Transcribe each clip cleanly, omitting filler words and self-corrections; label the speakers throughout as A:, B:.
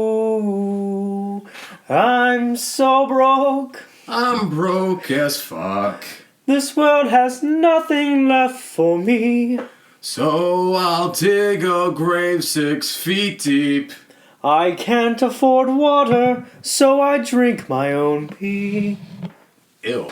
A: Ooh, I'm so broke.
B: I'm broke as fuck.
A: This world has nothing left for me.
B: So I'll dig a grave 6 feet deep.
A: I can't afford water, so I drink my own pee.
B: Ew.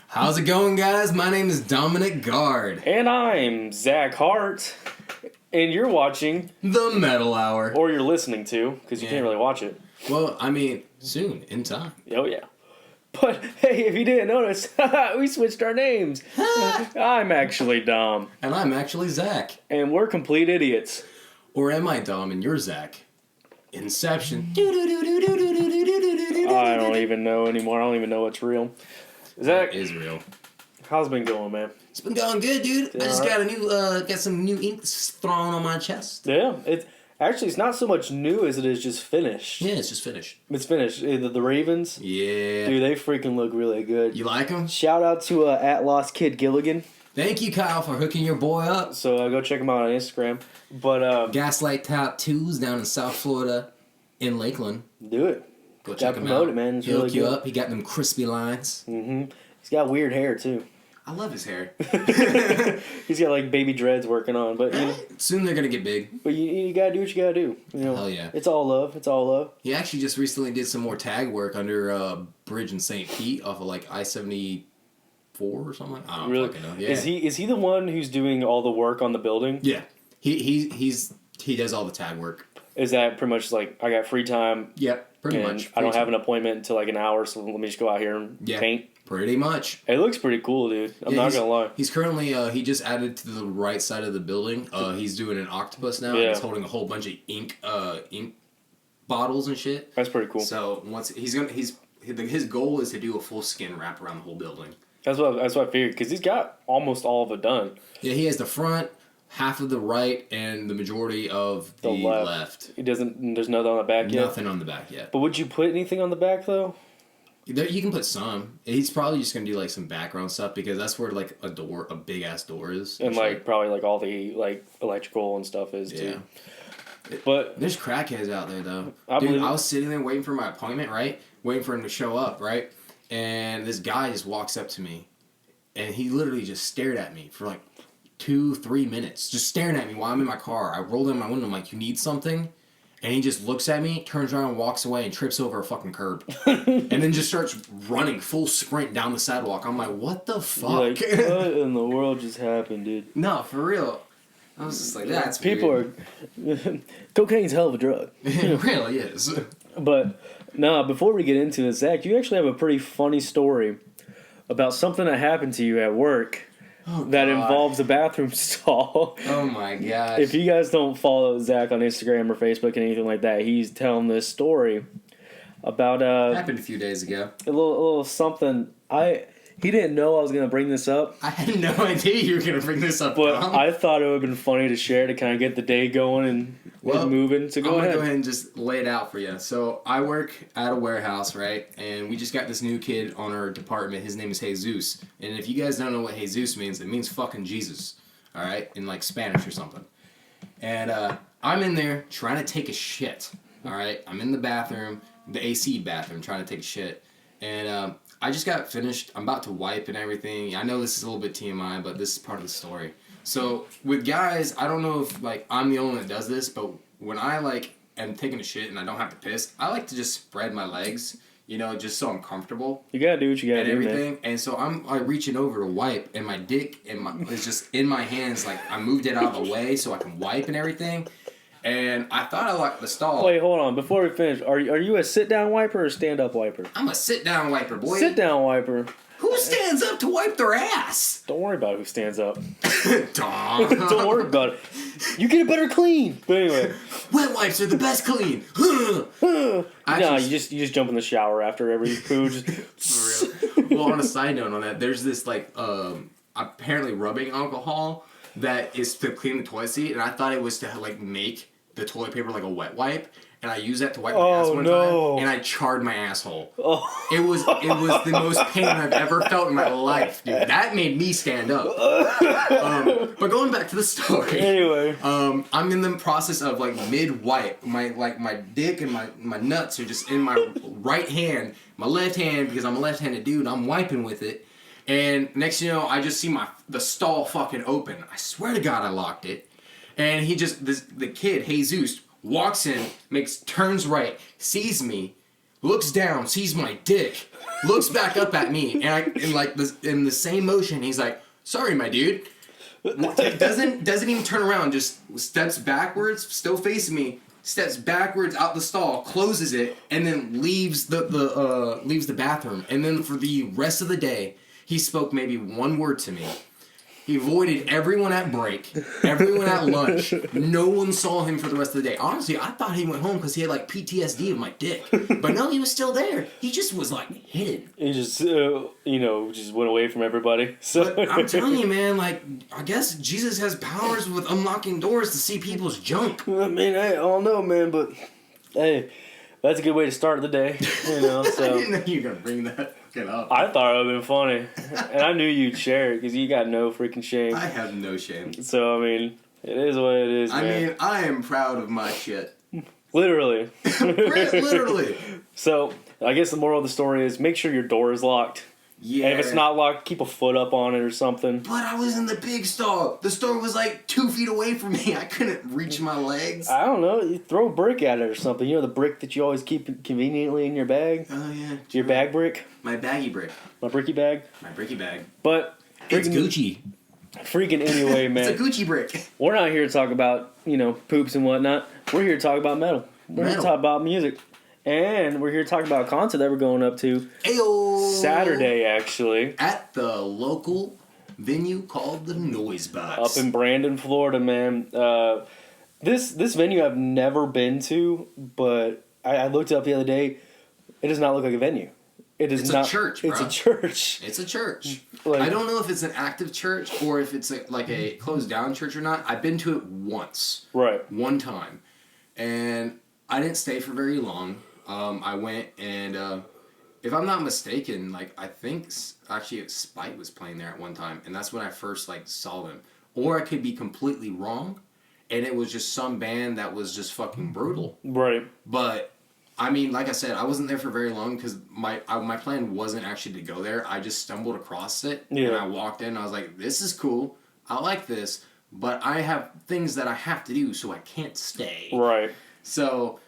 B: How's it going, guys? My name is Dominic Guard.
A: And I'm Zach Hart. And you're watching,
B: The Metal Hour.
A: or you're listening to, because you can't really watch it.
B: Well, I mean, soon, in time.
A: Oh, yeah. But, hey, if you didn't notice, we switched our names. I'm actually Dom.
B: And I'm actually Zach.
A: And we're complete idiots.
B: Or am I Dom and you're Zach? Inception.
A: I don't even know anymore. I don't even know what's real. Zach,
B: Is real.
A: how's it been going, man?
B: It's been going good, dude.
A: Yeah,
B: I just
A: alright.
B: got some new ink thrown on my chest.
A: Yeah, it's not so much new as it is just finished.
B: Yeah, it's just finished.
A: It's finished. The Ravens,
B: Yeah.
A: dude, they freaking look really good.
B: You like them?
A: Shout out to at Lost Kid Gilligan.
B: Thank you, Kyle, for hooking your boy up.
A: So go check him out on Instagram. But
B: Gaslight Tattoos down in South Florida in Lakeland.
A: do it.
B: Go
A: Gotta
B: check him
A: promote
B: out.
A: it, man. It's
B: He'll
A: really
B: hook you
A: good.
B: up. He got them crispy lines.
A: Mm-hmm. He's got weird hair too.
B: I love his hair.
A: He's got like baby dreads working on, but
B: Soon they're gonna get big.
A: but you gotta do what you gotta do. You know,
B: Hell yeah.
A: It's all love. It's all love.
B: He actually just recently did some more tag work under bridge in St. Pete off of like I-74 or something. I don't
A: Really?
B: fucking know. Yeah.
A: Is he the one who's doing all the work on the building?
B: Yeah. He does all the tag work.
A: Is that pretty much like I got free time?
B: Yep, pretty
A: and
B: much.
A: I don't have an appointment until like an hour, so let me just go out here and paint.
B: Pretty much.
A: It looks pretty cool, dude. I'm not gonna lie.
B: He's currently he just added to the right side of the building. He's doing an octopus now.
A: Yeah.
B: And he's holding a whole bunch of ink bottles and shit.
A: That's pretty cool.
B: So once his goal is to do a full skin wrap around the whole building.
A: That's what I figured because he's got almost all of it done.
B: Yeah, he has the front, half of the right, and the majority of the left.
A: He doesn't. There's nothing on the back yet.
B: Nothing on the back yet.
A: But would you put anything on the back though?
B: You can put some. He's probably just gonna do like some background stuff because that's where like a big ass door is.
A: And like probably like all the like electrical and stuff is too. But
B: there's crackheads out there though.
A: I
B: was sitting there waiting for my appointment, right? Waiting for him to show up, right? And this guy just walks up to me, and he literally just stared at me for like 2-3 minutes, just staring at me while I'm in my car. I rolled in my window. I'm like, "You need something?" And he just looks at me, turns around, and walks away, and trips over a fucking curb, and then just starts running full sprint down the sidewalk. I'm like, "What the fuck?
A: Like, what in the world just happened, dude?"
B: No, for real. I was just like, "That's
A: people
B: weird."
A: are. Cocaine's a hell of a drug.
B: It really is.
A: But no, before we get into this, Zach, you actually have a pretty funny story about something that happened to you at work that involves a bathroom stall.
B: Oh my gosh.
A: If you guys don't follow Zach on Instagram or Facebook and anything like that, he's telling this story about
B: happened a few days ago.
A: A little something. He didn't know I was going to bring this up.
B: I had no idea you were going to bring this up.
A: But I thought it would have been funny to share to kind of get the day going and moving. So
B: I'm going to go ahead and just lay it out for you. So I work at a warehouse, right? And we just got this new kid on our department. His name is Jesus. And if you guys don't know what Jesus means, it means fucking Jesus. All right? In like Spanish or something. And I'm in there trying to take a shit. All right? I'm in the bathroom, the AC bathroom, trying to take a shit. And I just got finished. I'm about to wipe and everything. I know this is a little bit TMI, but this is part of the story. So with guys, I don't know if like I'm the only one that does this, but when I like am taking a shit and I don't have to piss, I like to just spread my legs, you know, just so I'm comfortable.
A: You gotta do what you gotta do,
B: everything.
A: Man.
B: And so I'm like reaching over to wipe, and my dick is just in my hands. Like I moved it out of the way so I can wipe and everything. And I thought I locked the stall.
A: Wait, hold on. Before we finish, are you a sit-down wiper or stand-up wiper?
B: I'm a sit-down wiper, boy.
A: Sit-down wiper.
B: Who stands up to wipe their ass?
A: Don't worry about who stands up.
B: Don't
A: worry about it. You get a better clean. But anyway,
B: wet wipes are the best clean.
A: No, you just jump in the shower after every poo.
B: For real. Well, on a side note on that, there's this like apparently rubbing alcohol that is to clean the toilet seat, and I thought it was to like make the toilet paper like a wet wipe, and I used that to wipe my ass one time, and I charred my asshole.
A: Oh.
B: It was the most pain I've ever felt in my life, dude. That made me stand up. But going back to the story.
A: Anyway.
B: I'm in the process of like mid-wipe. My dick and my nuts are just in my right hand. My left hand, because I'm a left-handed dude, I'm wiping with it. And next thing you know, I just see the stall fucking open. I swear to God I locked it. And the kid, Jesus, walks in, turns right, sees me, looks down, sees my dick, looks back up at me, and in the same motion, he's like, "Sorry, my dude." Doesn't even turn around, just steps backwards, still facing me, steps backwards out the stall, closes it, and then leaves the bathroom. And then for the rest of the day, he spoke maybe one word to me. He avoided everyone at break, everyone at lunch. No one saw him for the rest of the day. Honestly, I thought he went home because he had like PTSD of my dick. But no, he was still there. He just was like hidden.
A: He just, just went away from everybody. So
B: but I'm telling you, man, like, I guess Jesus has powers with unlocking doors to see people's junk.
A: I mean, I don't know, man, but hey, that's a good way to start the day. So.
B: I didn't know you were going to bring that up.
A: I thought it would have been funny. And I knew you'd share it because you got no freaking shame.
B: I have no shame.
A: So, I mean, it is what it is, man.
B: I mean, I am proud of my shit.
A: Literally.
B: Literally.
A: So, I guess the moral of the story is make sure your door is locked.
B: Yeah.
A: And if it's not locked, keep a foot up on it or something.
B: But I was in the big stall. The store was like 2 feet away from me. I couldn't reach my legs.
A: I don't know. You throw a brick at it or something. You know the brick that you always keep conveniently in your bag?
B: Oh, yeah.
A: Your bag brick?
B: My baggy brick.
A: My bricky bag?
B: My bricky bag.
A: But
B: it's Gucci.
A: Freaking anyway, man.
B: It's a Gucci brick.
A: We're not here to talk about, poops and whatnot. We're here to talk about metal. We're here to talk about music. And we're here to talk about a concert that we're going up to
B: Ayo!
A: Saturday, actually.
B: At the local venue called the Noise Box.
A: Up in Brandon, Florida, man. This venue I've never been to, but I looked it up the other day. It does not look like a venue. It's
B: a church, bro.
A: It's a church.
B: It's a church.
A: Like,
B: I don't know if it's an active church or if it's like a closed down church or not. I've been to it once.
A: Right.
B: One time. And I didn't stay for very long. I went and, if I'm not mistaken, I think actually Spite was playing there at one time, and that's when I first saw them. Or I could be completely wrong, and it was just some band that was just fucking brutal.
A: Right.
B: But I mean, like I said, I wasn't there for very long because my plan wasn't actually to go there. I just stumbled across it, and I walked in. And I was like, "This is cool. I like this, but I have things that I have to do, so I can't stay."
A: Right.
B: So.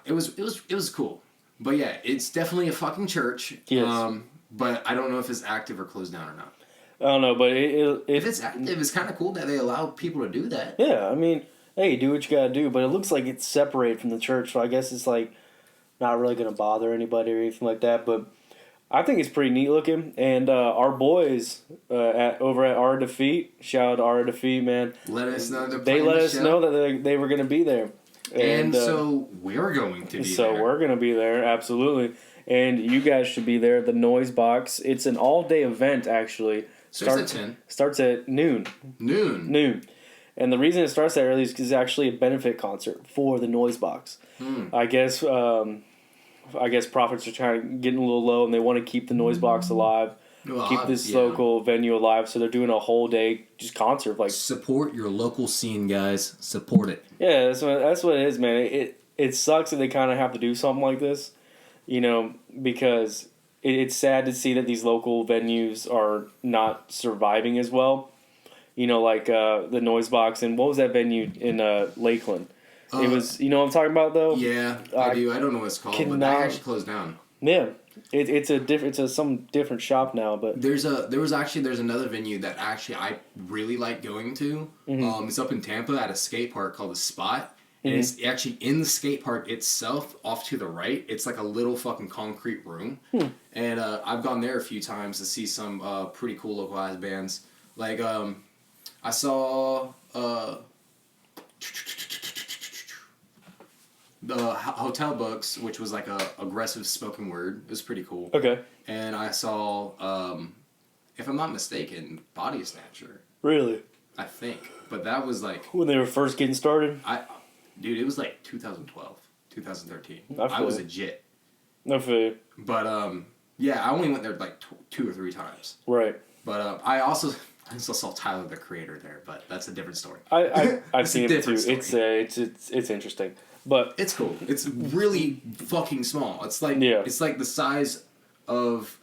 B: It was cool, but yeah, it's definitely a fucking church.
A: Yes.
B: But I don't know if it's active or closed down or not.
A: I don't know, but
B: if it's active, it's kind of cool that they allow people to do that.
A: Yeah, I mean, hey, do what you gotta do, but it looks like it's separated from the church, so I guess it's not really gonna bother anybody or anything like that. But I think it's pretty neat looking, and our boys over at Our Defeat, shout out to Our Defeat, man.
B: Let us know
A: they let us know that they were gonna be there.
B: And so we're going to be there.
A: So we're going to be there, absolutely. And you guys should be there. The Noise Box. It's an all-day event, actually.
B: Starts at 10.
A: Starts at noon. Noon. And the reason it starts that early is because it's actually a benefit concert for the Noise Box. I guess profits are getting a little low, and they want to keep the Noise Box alive. Keep this local venue alive, so they're doing a whole day just concert.
B: Support your local scene, guys. Support it.
A: Yeah, that's what it is, man. It sucks that they kind of have to do something like this, because it's sad to see that these local venues are not surviving as well. The Noise Box, and what was that venue in Lakeland? It was, what I'm talking about, though?
B: Yeah, I do. I don't know what it's called, but that actually closed down.
A: Yeah. It's some different shop now, but
B: there's another venue that actually I really like going to. Mm-hmm. It's up in Tampa at a skate park called The Spot, and it's actually in the skate park itself. Off to the right, it's like a little fucking concrete room, and I've gone there a few times to see some pretty cool localized bands. I saw the Hotel Books, which was a aggressive spoken word. It was pretty cool.
A: Okay.
B: And I saw, if I'm not mistaken, Body Snatcher.
A: Really?
B: I think. But that was like...
A: When they were first getting started?
B: Dude, it was like 2012, 2013. I was
A: it.
B: a jit.
A: No food.
B: But, yeah, I only went there like 2 or 3 times.
A: Right.
B: But I also saw Tyler, the Creator, there, but that's a different story.
A: I've seen it too.
B: Story.
A: It's interesting. But
B: it's cool. It's really fucking small. It's like it's like the size of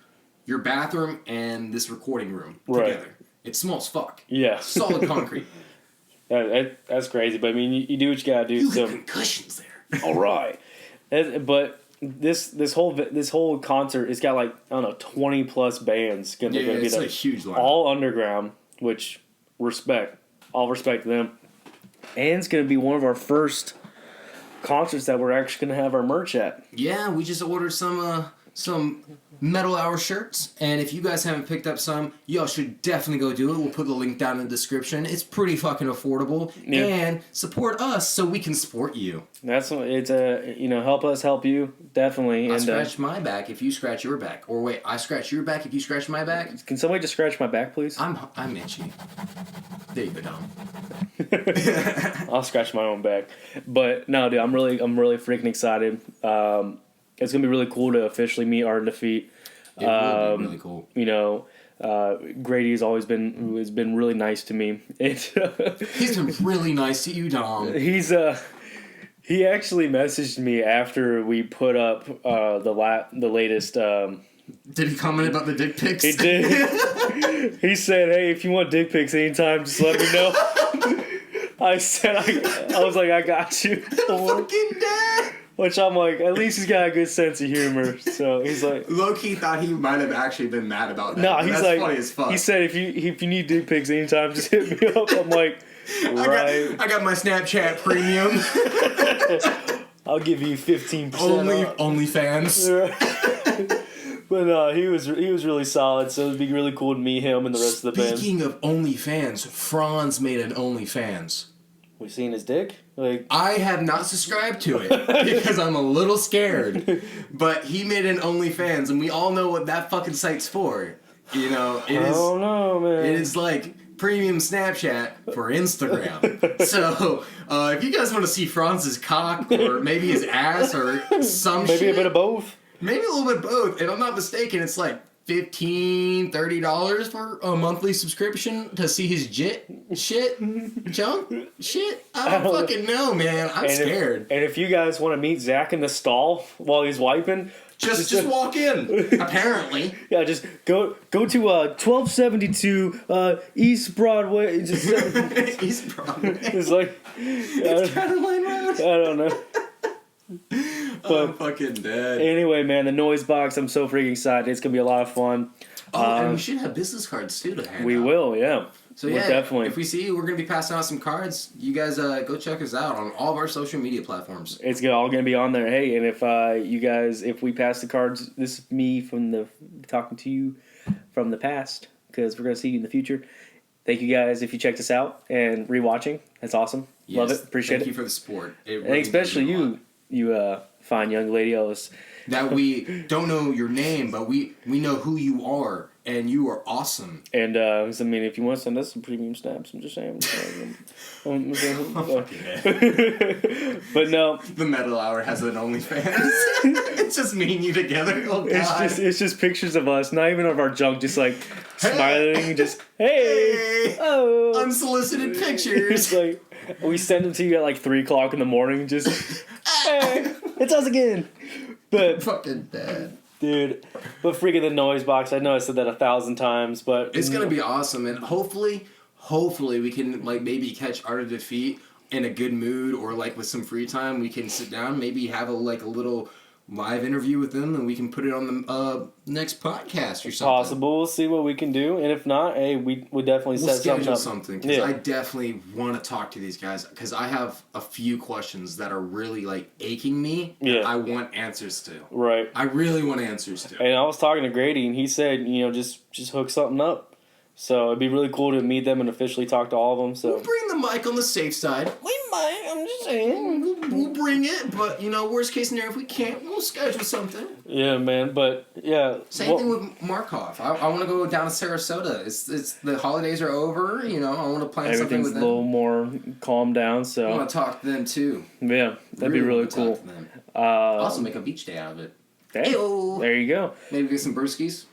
B: your bathroom and this recording room together. It's small as fuck.
A: Yeah.
B: Solid concrete.
A: That's crazy, but I mean, you do what you gotta do.
B: You get concussions there.
A: All right, but this whole concert, it's got like, I don't know, 20 plus bands gonna be
B: it's
A: there.
B: a huge lineup.
A: All underground, which all respect to them, and it's gonna be one of our first concerts that we're actually gonna have our merch at.
B: Yeah, we just ordered some Metal Hour shirts, and if you guys haven't picked up some, y'all should definitely go do it. We'll put the link down in the description. It's pretty fucking affordable, and support us so we can support you.
A: That's what it's help us help you, definitely.
B: I scratch my back if you scratch your back, or wait, I scratch your back if you scratch my back.
A: Can somebody just scratch my back, please?
B: I'm itchy. There you go, Dom.
A: I'll scratch my own back, but no, dude, I'm really freaking excited. It's gonna be really cool to officially meet Art and Defeat.
B: It will be really cool.
A: You know, Grady has been really nice to me.
B: He's been really nice to you, Dom.
A: He actually messaged me after we put up the latest.
B: Did he comment about the dick pics?
A: He did. He said, "Hey, if you want dick pics anytime, just let me know." I said, I was like, "I got you."
B: Fucking dad.
A: Which I'm like, at least he's got a good sense of humor. So he's like,
B: low-key thought he might have actually been mad about that.
A: No, he's
B: that's
A: like,
B: funny as fuck.
A: He said, if you need dick pics anytime, just hit me up. I'm like, right.
B: I got my Snapchat premium.
A: I'll give you 15%.
B: OnlyFans.
A: But no, he was really solid. So it'd be really cool to meet him and the rest of the band.
B: Speaking of OnlyFans, Franz made an OnlyFans.
A: We seen his dick? Like,
B: I have not subscribed to it because I'm a little scared. But he made an OnlyFans, and we all know what that fucking site's for. You know,
A: I don't know, man.
B: It is like premium Snapchat for Instagram. So, if you guys want to see Franz's cock, or maybe his ass, or some
A: maybe
B: shit.
A: a bit of both.
B: Maybe a little bit of both. If I'm not mistaken, it's like $15, $30 for a monthly subscription to see his junk shit. I don't fucking know, man. I'm scared.
A: And if you guys want to meet Zach in the stall while he's wiping,
B: just walk in. Apparently,
A: yeah. Just go to 1272 East Broadway.
B: East Broadway.
A: It's like
B: it's Caroline Road.
A: I don't know.
B: I'm fucking dead.
A: Anyway, man, the Noise Box, I'm so freaking excited. It's going to be a lot of fun.
B: And we should have business cards, too, to hand out.
A: We will, yeah.
B: So, definitely. If we see you, we're going to be passing out some cards. You guys go check us out on all of our social media platforms.
A: It's all going to be on there. Hey, and if we pass the cards, this is me talking to you from the past, because we're going to see you in the future. Thank you guys if you checked us out and rewatching. That's awesome.
B: Yes,
A: love it. Appreciate it.
B: Thank you for the support.
A: And especially you fine young lady, Ellis.
B: That we don't know your name, but we know who you are, and you are awesome.
A: And I mean, if you want to send us some premium snaps, I'm just saying. But no,
B: the Metal Hour has an OnlyFans. It's just me and you together. Oh God.
A: It's just pictures of us, not even of our junk, just like smiling, just hey, oh,
B: unsolicited pictures.
A: It's like we send them to you at like 3:00 in the morning, just hey, it's us again. But
B: fucking dead,
A: dude. But freaking the Noise Box. I know I said that 1,000 times, but
B: it's gonna be awesome, and hopefully we can like maybe catch Art of Defeat in a good mood, or like with some free time, we can sit down, maybe have a little live interview with them, and we can put it on the next podcast or something.
A: Possible. We'll see what we can do, and if not, hey, we definitely set
B: something. Because I definitely want to talk to these guys, because I have a few questions that are really like aching me.
A: Yeah.
B: I want answers to.
A: Right.
B: I really want answers to.
A: And I was talking to Grady, and he said, just hook something up. So it'd be really cool to meet them and officially talk to all of them. So
B: we'll bring the mic on the safe side.
A: We might. I'm just saying.
B: We'll bring it, but worst case scenario, if we can't, we'll schedule something.
A: Yeah, man. But yeah,
B: same thing with Markov. I want to go down to Sarasota. It's the holidays are over. I want to plan something with them.
A: Everything's a little more calmed down. So
B: I want to talk to them too.
A: Yeah, that'd be really cool.
B: Also make a beach day out of it.
A: Ayo. There you go.
B: Maybe get some brewskis.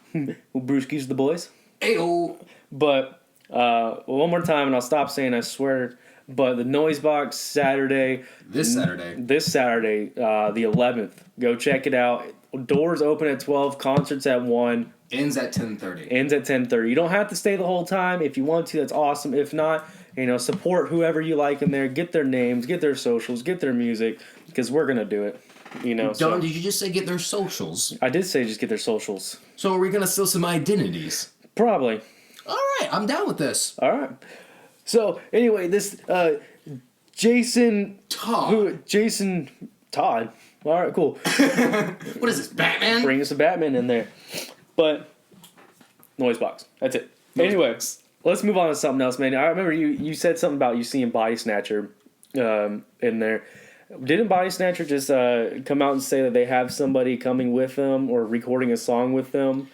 A: Brewskis the boys.
B: Ayo.
A: But one more time, and I'll stop saying I swear. But the Noise Box Saturday. This Saturday, the 11th. Go check it out. Doors open at 12. Concerts at 1.
B: Ends at 10:30.
A: Ends at 10:30. You don't have to stay the whole time. If you want to, that's awesome. If not, support whoever you like in there. Get their names, get their socials, get their music, because we're gonna do it.
B: Don, did you just say get their socials?
A: I did say just get their socials.
B: So are we gonna steal some identities?
A: Probably.
B: All right, I'm down with this.
A: All right. So anyway, this Jason Todd. All right, cool.
B: What is this, Batman?
A: Bring us a Batman in there. But Noise Box. That's it. Anyway, let's move on to something else, man. I remember you said something about you seeing Body Snatcher in there. Didn't Body Snatcher just come out and say that they have somebody coming with them or recording a song with them?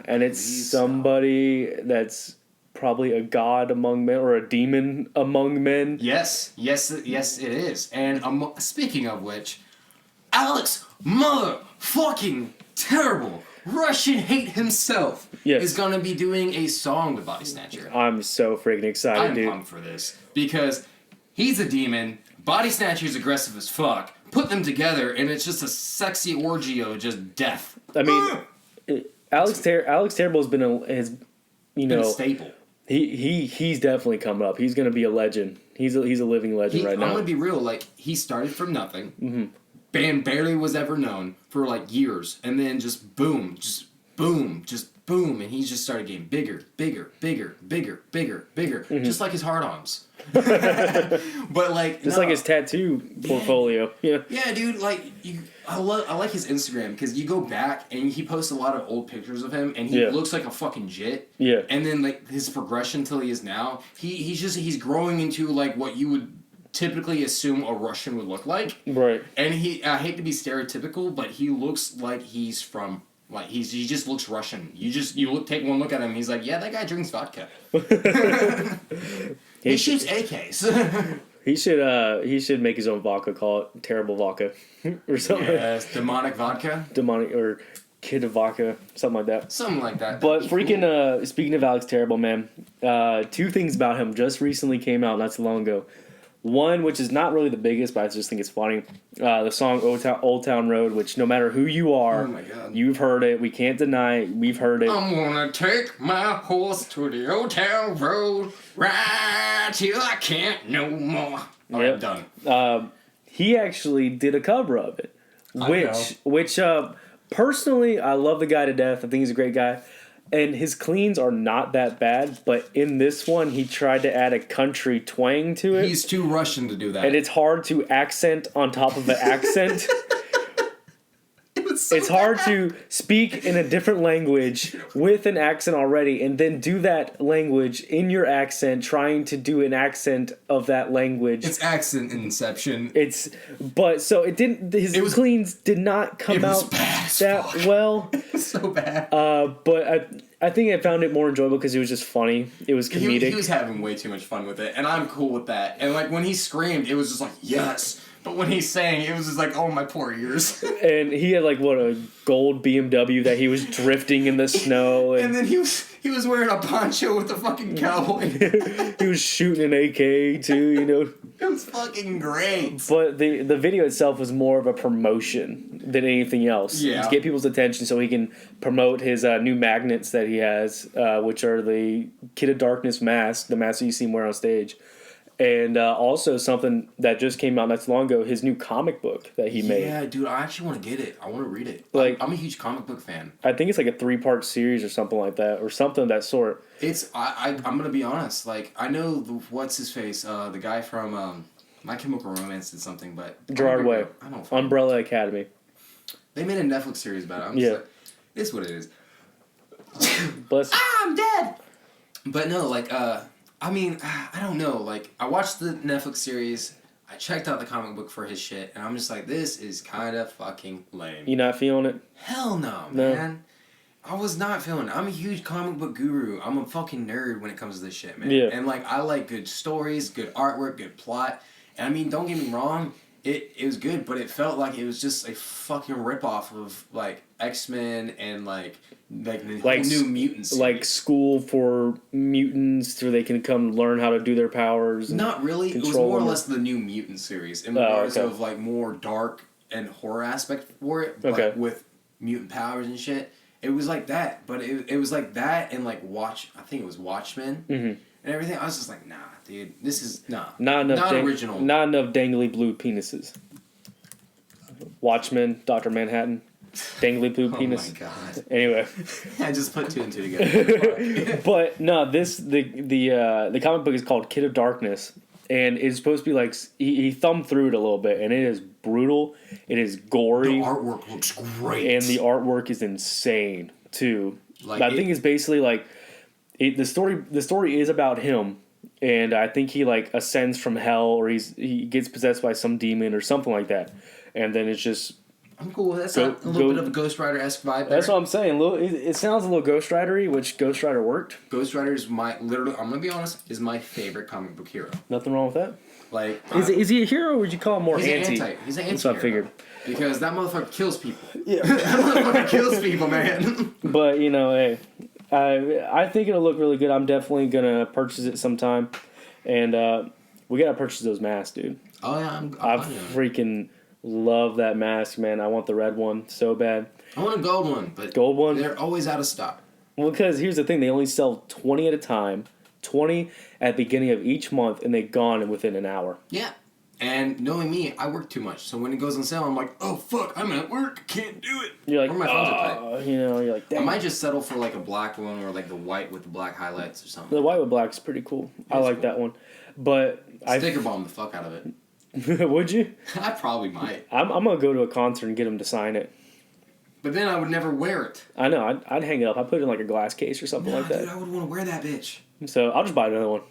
A: And it's somebody that's probably a god among men or a demon among men.
B: Yes, it is. And speaking of which, Alex motherfucking terrible Russian hate himself is gonna be doing a song with Body Snatcher.
A: I'm so freaking excited, dude.
B: I'm pumped for this because he's a demon. Body Snatcher's aggressive as fuck. Put them together, and it's just a sexy orgy of just death.
A: I mean, Alex Terrible's been a
B: staple.
A: He's definitely come up. He's gonna be a legend. He's a living legend right now.
B: I'm gonna be real. Like, he started from nothing. Mm-hmm. Band barely was ever known for like years, and then just boom, and he just started getting bigger, mm-hmm. just like his hard-ons. But like,
A: just like his tattoo portfolio. Yeah,
B: dude. Like, I like his Instagram because you go back and he posts a lot of old pictures of him, and he looks like a fucking jit. Yeah, and then like his progression till he is now, he's growing into like what you would typically assume a Russian would look like. Right. And I hate to be stereotypical, but he looks like he's from, like, he just looks Russian. Take one look at him, he's like, yeah, that guy drinks vodka. He shoots AKs.
A: He should make his own vodka, call it Terrible Vodka or something.
B: Yes, demonic vodka.
A: Demonic or Kid of Vodka, something like that.
B: Something like that.
A: But freaking, speaking of Alex Terrible, man, 2 things about him just recently came out not too long ago. One, which is not really the biggest, but I just think it's funny. The song Old Town Road, which no matter who you are, you've heard it. We can't deny it. We've heard it.
B: I'm gonna take my horse to the Old Town Road, ride till I can't no more. All right, done.
A: He actually did a cover of it, which personally, I love the guy to death. I think he's a great guy. And his cleans are not that bad, but in this one, he tried to add a country twang to it.
B: He's too Russian to do that.
A: And it's hard to accent on top of an accent. It's hard to speak in a different language with an accent already and then do that language in your accent, trying to do an accent of that language.
B: It's accent inception.
A: His cleans did not come out that well.
B: It was so bad.
A: But I think I found it more enjoyable because it was just funny. It was comedic.
B: He was having way too much fun with it, and I'm cool with that. And like when he screamed, it was just like, yes. But when he sang, it was just like, oh, my poor ears.
A: And he had like a gold BMW that he was drifting in the snow.
B: And then he was wearing a poncho with a fucking cowboy.
A: He was shooting an AK too,
B: It was fucking great.
A: But the video itself was more of a promotion than anything else. Yeah. To get people's attention so he can promote his new magnets that he has, which are the Kid of Darkness mask, the mask that you see him wear on stage. And also something that just came out not too long ago, his new comic book that he made.
B: Yeah, dude, I actually want to get it. I want to read it.
A: Like,
B: I'm a huge comic book fan.
A: I think it's like a 3-part series or something like that, or something of that sort.
B: I'm gonna be honest. Like, I know what's his face, the guy from My Chemical Romance did something, but
A: Gerard Way. I don't. Umbrella Academy.
B: They made a Netflix series about it. I'm just like, it's what it is.
A: Bless.
B: I'm dead. But no, like, I mean, I don't know. Like, I watched the Netflix series. I checked out the comic book for his shit, and I'm just like, this is kind of fucking lame.
A: You not feeling it?
B: Hell no, man. I was not feeling it. I'm a huge comic book guru. I'm a fucking nerd when it comes to this shit, man.
A: Yeah.
B: And, like, I like good stories, good artwork, good plot. And, I mean, don't get me wrong. It was good, but it felt like it was just a fucking ripoff of, like, X-Men and, like the whole New Mutants.
A: Like school for mutants so they can come learn how to do their powers.
B: Not really. It was more or less the New Mutant series in regards of, like, more dark and horror aspect for it. But with mutant powers and shit. It was like that, but it was like that and, like, I think it was Watchmen and everything. I was just like, nah, dude, this is, not original.
A: Not enough dangly blue penises. Watchmen, Dr. Manhattan, dangly blue penis.
B: Oh my god.
A: Anyway.
B: I just put two and two together.
A: But, no, the comic book is called Kid of Darkness. And it's supposed to be like, he thumbed through it a little bit, and it is brutal. It is gory.
B: The artwork looks great.
A: And the artwork is insane, too. Like, I think it's basically like, the story is about him, and I think he, like, ascends from hell, or he gets possessed by some demon or something like that. And then it's just...
B: I'm cool with that. That's a little bit of a Ghost Rider-esque vibe there.
A: That's what I'm saying. It sounds a little Ghost Rider-y, which Ghost Rider worked.
B: Ghost Rider is I'm going to be honest, is my favorite comic book hero.
A: Nothing wrong with that.
B: Like,
A: is he a hero, or would you call him more anti?
B: He's an anti-hero.
A: That's what I figured.
B: Because that motherfucker kills people.
A: Yeah.
B: That motherfucker kills people, man.
A: But, hey, I think it'll look really good. I'm definitely going to purchase it sometime. And we got to purchase those masks, dude.
B: Oh, yeah.
A: I freaking... love that mask, man. I want the red one so bad.
B: I want a gold one, but they're always out of stock.
A: Well, because here's the thing. They only sell 20 at a time, 20 at the beginning of each month, and they're gone within an hour.
B: Yeah. And knowing me, I work too much. So when it goes on sale, I'm like, oh, fuck, I'm at work. I can't do it.
A: You're like,
B: or my phones are tight.
A: You're like, damn.
B: I might just settle for, like, a black one or, like, the white with the black highlights or something.
A: The white with black is pretty cool. I like that one. But
B: Sticker bomb the fuck out of it.
A: Would you?
B: I probably might.
A: I'm gonna go to a concert and get him to sign it.
B: But then I would never wear it.
A: I know. I'd hang it up. I'd put it in like a glass case or something like that.
B: Dude, I would want to wear that bitch.
A: So I'll just buy another one.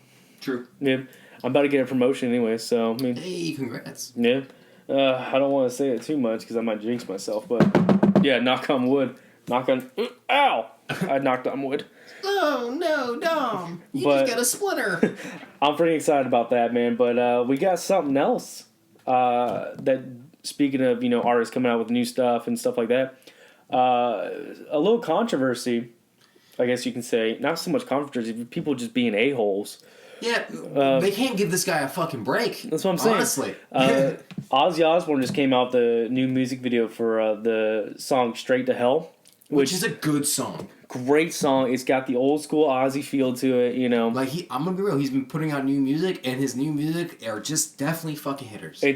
B: True.
A: Yeah. I'm about to get a promotion anyway, so I mean.
B: Hey, congrats.
A: Yeah. I don't want to say it too much because I might jinx myself, but yeah, knock on wood. Ow! I knocked on wood.
B: Oh, no, Dom. You just got a splinter.
A: I'm pretty excited about that, man. But we got something else that, speaking of, artists coming out with new stuff and stuff like that, a little controversy, I guess you can say. Not so much controversy, but people just being a-holes.
B: Yeah, they can't give this guy a fucking break.
A: That's what I'm saying.
B: Honestly.
A: Ozzy Osbourne just came out with the new music video for the song Straight to Hell.
B: Which is a good song.
A: Great song. It's got the old school Ozzy feel to it,
B: Like, I'm gonna be real, he's been putting out new music, and his new music are just definitely fucking hitters.
A: I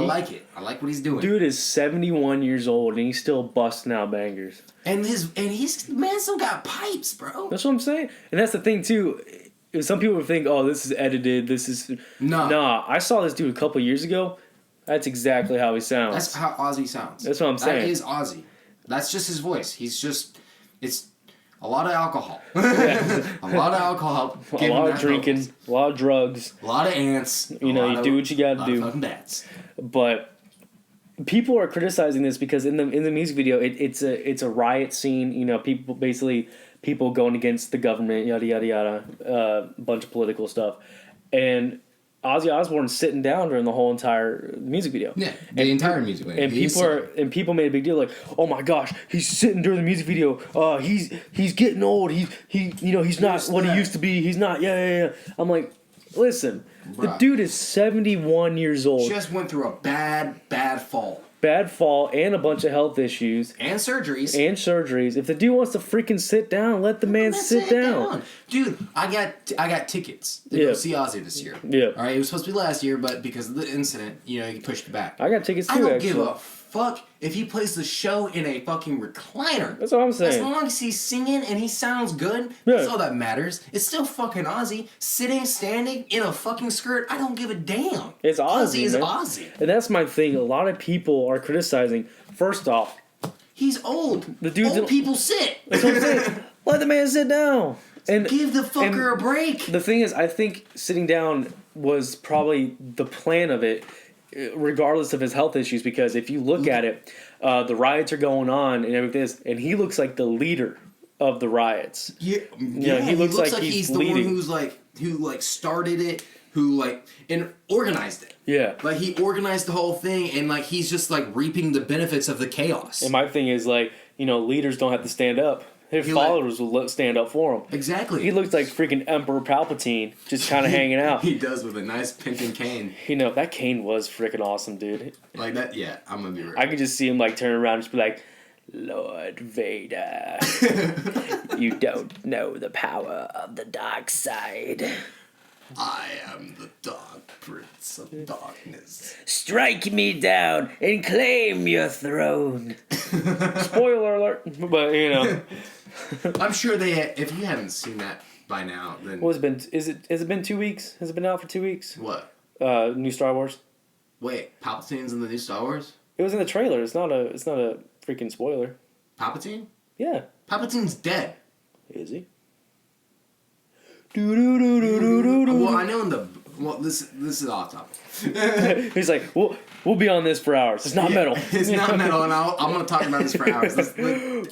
B: like it. I like what he's doing.
A: Dude is 71 years old, and he's still busting out bangers.
B: And he's man still got pipes, bro.
A: That's what I'm saying. And that's the thing, too. Some people would think, oh, this is edited, this is... Nah, I saw this dude a couple years ago. That's exactly how he sounds.
B: That's how Ozzy sounds.
A: That's what I'm saying.
B: That is Ozzy. That's just his voice. It's a lot of alcohol. A lot of alcohol.
A: A lot of drinking. Vocals. A lot of drugs.
B: A lot of ants.
A: You do what you gotta do.
B: A lot of fucking bats.
A: But people are criticizing this because in the music video, it's a riot scene. People going against the government, yada yada yada, a bunch of political stuff, and Ozzy Osbourne's sitting down during the whole entire music video.
B: Yeah, the entire music video.
A: And people made a big deal like, oh my gosh, he's sitting during the music video. He's getting old. He's not what he used to be. He's not. Yeah. I'm like, listen, the dude is 71 years old.
B: Just went through a bad fall.
A: Bad fall and a bunch of health issues.
B: And surgeries.
A: If the dude wants to freaking sit down, let the man sit down.
B: Dude, I got tickets to go see Ozzy this year.
A: Yeah.
B: All right, it was supposed to be last year, but because of the incident, he pushed it back.
A: I got tickets too,
B: I don't
A: actually.
B: give a fuck if he plays the show in a fucking recliner.
A: That's what I'm saying.
B: As long as he's singing and he sounds good, that's all that matters. It's still fucking Ozzy. Sitting, standing, in a fucking skirt, I don't give a damn.
A: It's Ozzy,
B: Ozzy is Ozzy.
A: And that's my thing. A lot of people are criticizing. First off,
B: he's old.
A: Old
B: people sit.
A: That's what I'm saying. Let the man sit down. And
B: give the fucker a break.
A: The thing is, I think sitting down was probably the plan of it, regardless of his health issues. Because if you look at it, the riots are going on and everything, and he looks like the leader of the riots.
B: Yeah,
A: he looks like
B: he's the
A: leading.
B: one who started it, and organized it.
A: Yeah,
B: like he organized the whole thing, and like he's just like reaping the benefits of the chaos.
A: And my thing is like, leaders don't have to stand up. His followers will stand up for him.
B: Exactly.
A: He looks like freaking Emperor Palpatine, just kind of hanging out.
B: He does, with a nice pimping cane.
A: That cane was freaking awesome, dude.
B: Like that, yeah. I'm gonna be real.
A: I could just see him like turn around and just be like, Lord Vader, you don't know the power of the dark side.
B: I am the Dark Prince of Darkness.
A: Strike me down and claim your throne. Spoiler alert, but
B: I'm sure if you haven't seen that by now, then
A: has it been 2 weeks? Has it been out for 2 weeks?
B: What?
A: New Star Wars.
B: Wait, Palpatine's in the new Star Wars?
A: It was in the trailer. It's not a freaking spoiler.
B: Palpatine?
A: Yeah.
B: Palpatine's dead.
A: Is he?
B: Well, I know this is off topic.
A: He's like, we'll be on this for hours. It's not metal.
B: It's not metal, and I'm gonna talk about this for hours.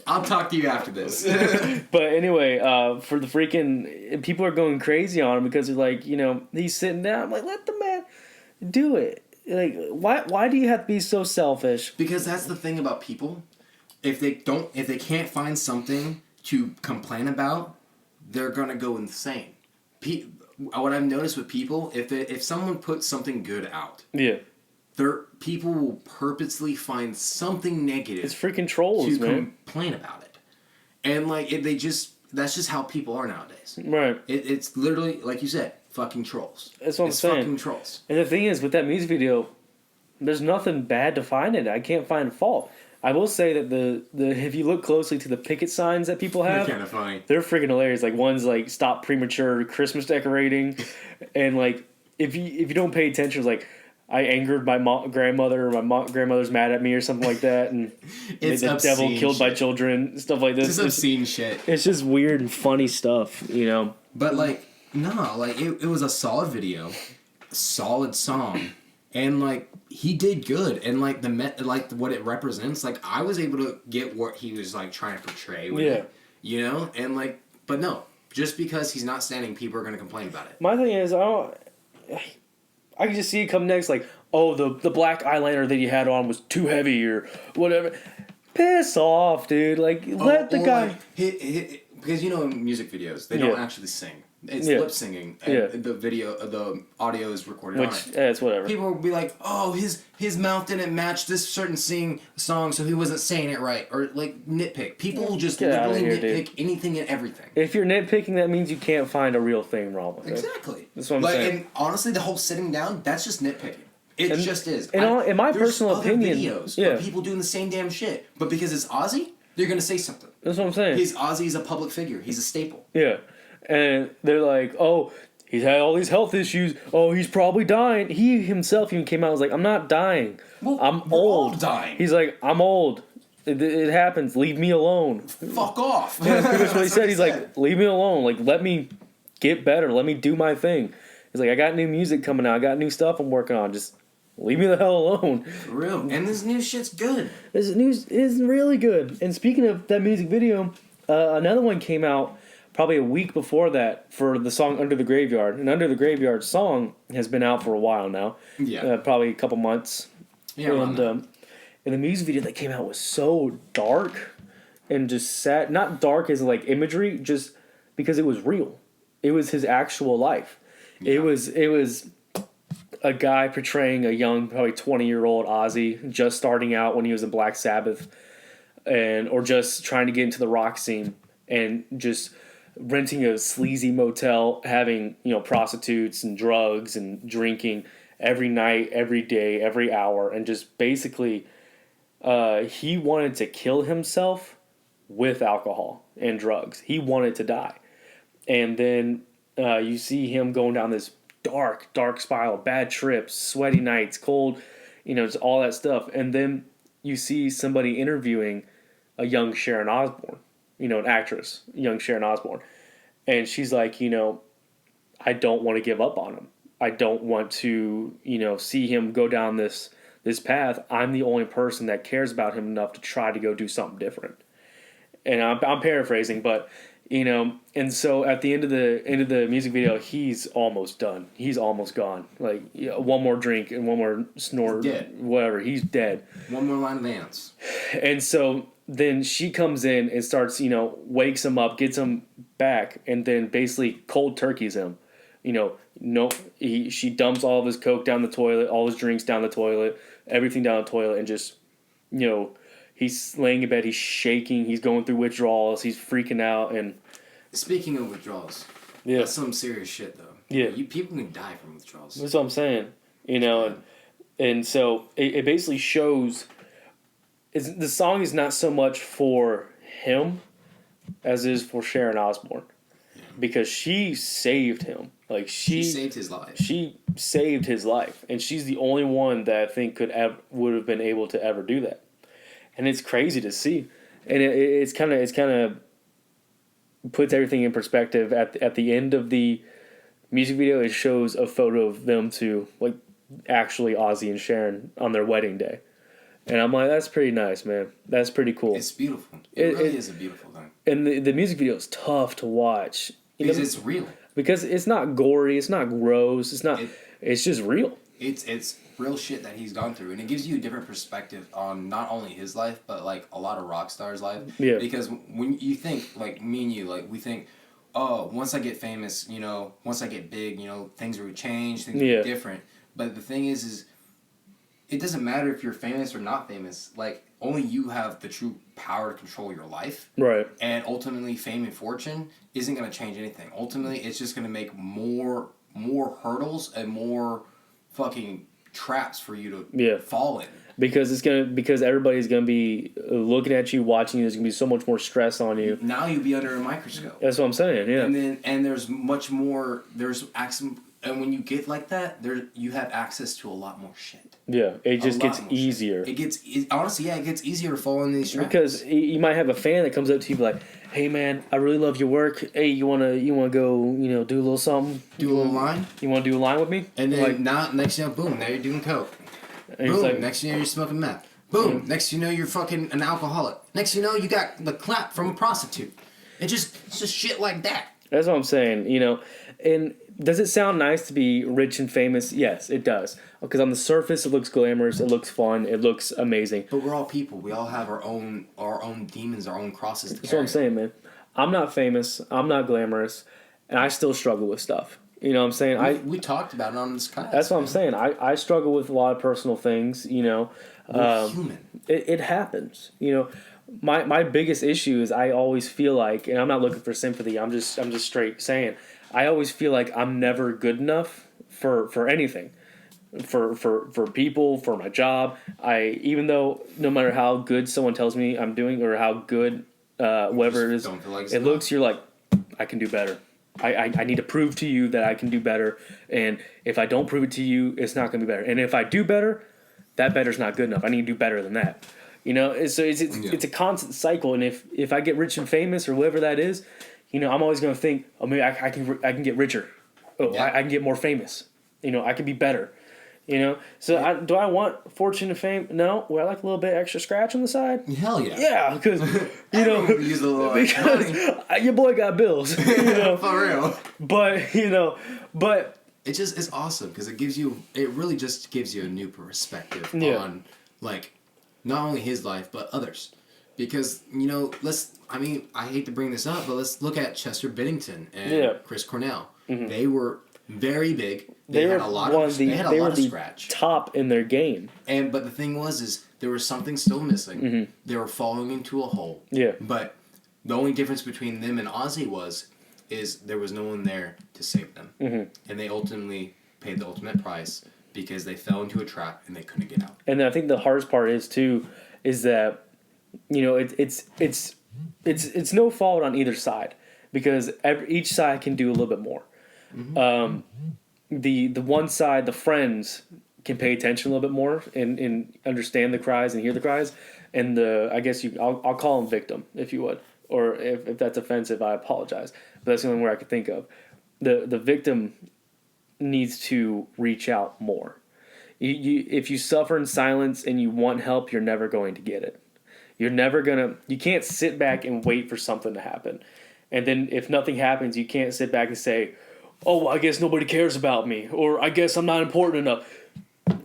B: I'll talk to you after this.
A: But anyway, for the freaking people are going crazy on him because they're like, he's sitting down. I'm like, let the man do it. Like, why do you have to be so selfish?
B: Because that's the thing about people. If they can't find something to complain about, they're gonna go insane. What I've noticed with people, if someone puts something good out,
A: yeah,
B: people will purposely find something negative.
A: It's freaking trolls,
B: to
A: man.
B: Complain about it, and that's just how people are nowadays.
A: Right.
B: It's literally like you said, fucking trolls.
A: That's what I'm saying.
B: Fucking trolls.
A: And the thing is, with that music video, there's nothing bad to find in it. I can't find fault. I will say that the if you look closely to the picket signs that people have,
B: they're kind of funny.
A: They're freaking hilarious. Like one's like stop premature Christmas decorating, and like if you don't pay attention, it's like I angered my grandmother, or my grandmother's mad at me, or something like that, and
B: it's
A: the devil killed
B: shit.
A: my children, stuff like this.
B: It's obscene shit.
A: It's just weird and funny stuff,
B: But like it was a solid video, solid song, and like. He did good, and like what it represents, like I was able to get what he was like trying to portray with it, and like, but no, just because he's not standing, people are gonna complain about it.
A: My thing is, I can just see it come next, like, oh, the black eyeliner that you had on was too heavy or whatever. Piss off, dude! Like, let the guy.
B: Like, because in music videos they don't actually sing. It's lip singing, and the audio is recorded on it.
A: It's whatever.
B: People will be like, "Oh, his mouth didn't match this certain song, so he wasn't saying it right," or like nitpick. People will just literally nitpick anything and everything.
A: If you're nitpicking, that means you can't find a real thing wrong with it.
B: Exactly.
A: That's what I'm saying.
B: And honestly, the whole sitting down, that's just nitpicking. It just is.
A: In my personal opinion,
B: videos of people doing the same damn shit, but because it's Ozzy, they're gonna say something.
A: That's what I'm saying.
B: Ozzy's a public figure. He's a staple.
A: Yeah. And they're like, oh, he's had all these health issues. Oh, he's probably dying. He himself even came out and was like, I'm not dying.
B: Well,
A: I'm
B: we're
A: old.
B: all dying.
A: He's like, I'm old. It happens. Leave me alone.
B: Fuck off.
A: Yeah, that's what he said. He's like, leave me alone. Like, let me get better. Let me do my thing. He's like, I got new music coming out. I got new stuff I'm working on. Just leave me the hell alone.
B: For real. And this new shit's good.
A: This news is really good. And speaking of that music video, another one came out probably a week before that for the song Under the Graveyard. And Under the Graveyard song has been out for a while now.
B: Yeah.
A: Probably a couple months.
B: Yeah,
A: and the music video that came out was so dark and just sad. Not dark as like imagery, just because it was real. It was his actual life. Yeah. It was a guy portraying a young, probably 20-year-old Ozzy, just starting out when he was in Black Sabbath, or just trying to get into the rock scene, and just renting a sleazy motel, having prostitutes and drugs and drinking every night, every day, every hour, and just basically he wanted to kill himself with alcohol and drugs. He wanted to die. And then you see him going down this dark spiral, bad trips, sweaty nights, cold, just all that stuff. And then you see somebody interviewing a young Sharon Osbourne, an actress, young Sharon Osbourne. And she's like, I don't want to give up on him. I don't want to, see him go down this path. I'm the only person that cares about him enough to try to go do something different. And I'm paraphrasing, but and so at the end of the music video, he's almost done. He's almost gone. Like one more drink and one more snort, whatever. He's dead.
B: One more line of dance. And
A: so then she comes in and starts, wakes him up, gets him back, and then basically cold turkeys him. She dumps all of his Coke down the toilet, all his drinks down the toilet, everything down the toilet, and just, he's laying in bed, he's shaking, he's going through withdrawals, he's freaking out, and...
B: Speaking of withdrawals, that's some serious shit, though.
A: Yeah.
B: People can die from withdrawals.
A: That's what I'm saying, and so it basically shows... the song is not so much for him as it is for Sharon Osbourne. Yeah. Because she saved him. Like she
B: saved his life.
A: She saved his life, and she's the only one that I think would have been able to ever do that. And it's crazy to see, and it's kind of puts everything in perspective. At the end of the music video, it shows a photo of them two, like actually Ozzy and Sharon on their wedding day, and I'm like, that's pretty nice, man. That's pretty cool.
B: It's beautiful. It really is a beautiful thing.
A: And the music video is tough to watch
B: because it's real.
A: Because it's not gory, it's not gross, it's not. It's just real.
B: It's real shit that he's gone through, and it gives you a different perspective on not only his life, but like a lot of rock stars' life.
A: Yeah.
B: Because when you think like me and you, like we think, oh, once I get famous, once I get big, things will change, things will be different. But the thing is it doesn't matter if you're famous or not famous. Like only you have the true power to control your life.
A: Right.
B: And ultimately, fame and fortune isn't going to change anything. Ultimately, it's just going to make more hurdles and more fucking traps for you to fall in. Because
A: everybody's gonna be looking at you, watching you. There's gonna be so much more stress on you.
B: Now you'll be under a microscope.
A: That's what I'm saying. Yeah.
B: And there's much more. There's access, and when you get like that, you have access to a lot more shit.
A: Yeah, it just gets easier.
B: It gets honestly, it gets easier to fall in these traps.
A: Because you might have a fan that comes up to you like, "Hey man, I really love your work. Hey, you wanna go do a little something?
B: Do a little line?
A: You wanna do a line with me?"
B: And then now next thing you know, boom, now you're doing coke. And boom, next thing you know, you're smoking meth. Boom, next thing you know, you're fucking an alcoholic. Next thing you know, you got the clap from a prostitute. It's just shit like that.
A: That's what I'm saying. And does it sound nice to be rich and famous? Yes, it does. Because on the surface, it looks glamorous, it looks fun, it looks amazing.
B: But we're all people. We all have our own demons, our own crosses to carry.
A: That's what I'm saying, man. I'm not famous, I'm not glamorous, and I still struggle with stuff. You know what I'm saying?
B: We talked about it on this class.
A: That's what I'm saying. I struggle with a lot of personal things,
B: We're human.
A: It happens. My biggest issue is I always feel like, and I'm not looking for sympathy, I'm just straight saying, I always feel like I'm never good enough for anything. For people, for my job. Even though no matter how good someone tells me I'm doing or how good whatever it is it looks, you're like, I can do better. I need to prove to you that I can do better, and if I don't prove it to you, it's not going to be better. And if I do better, that better's not good enough. I need to do better than that. So it's a constant cycle. And if I get rich and famous or whatever that is, I'm always going to think, oh, maybe I can get richer. Oh, yeah. I can get more famous. I can be better. So do I want fortune and fame? No. Would I like a little bit extra scratch on the side?
B: Hell yeah.
A: Yeah, because
B: use a little
A: because your boy got bills.
B: For real.
A: But
B: it's awesome because it really just gives you a new perspective on like not only his life but others. Because I hate to bring this up, but let's look at Chester Bennington and Chris Cornell. Mm-hmm. They were very big. They had a lot of scratch.
A: Top in their game.
B: But the thing is there was something still missing. Mm-hmm. They were falling into a hole.
A: Yeah.
B: But the only difference between them and Ozzy is there was no one there to save them. Mm-hmm. And they ultimately paid the ultimate price because they fell into a trap and they couldn't get out.
A: And I think the hardest part is that it's no fault on either side because each side can do a little bit more. Mm-hmm. The one side, the friends, can pay attention a little bit more and understand the cries and hear the cries, and I'll call him victim, if you would. or if that's offensive, I apologize. But that's the only word I could think of. The victim needs to reach out more. If you suffer in silence and you want help, you're never going to get it. You can't sit back and wait for something to happen. And then if nothing happens, you can't sit back and say, oh, well, I guess nobody cares about me, or I guess I'm not important enough.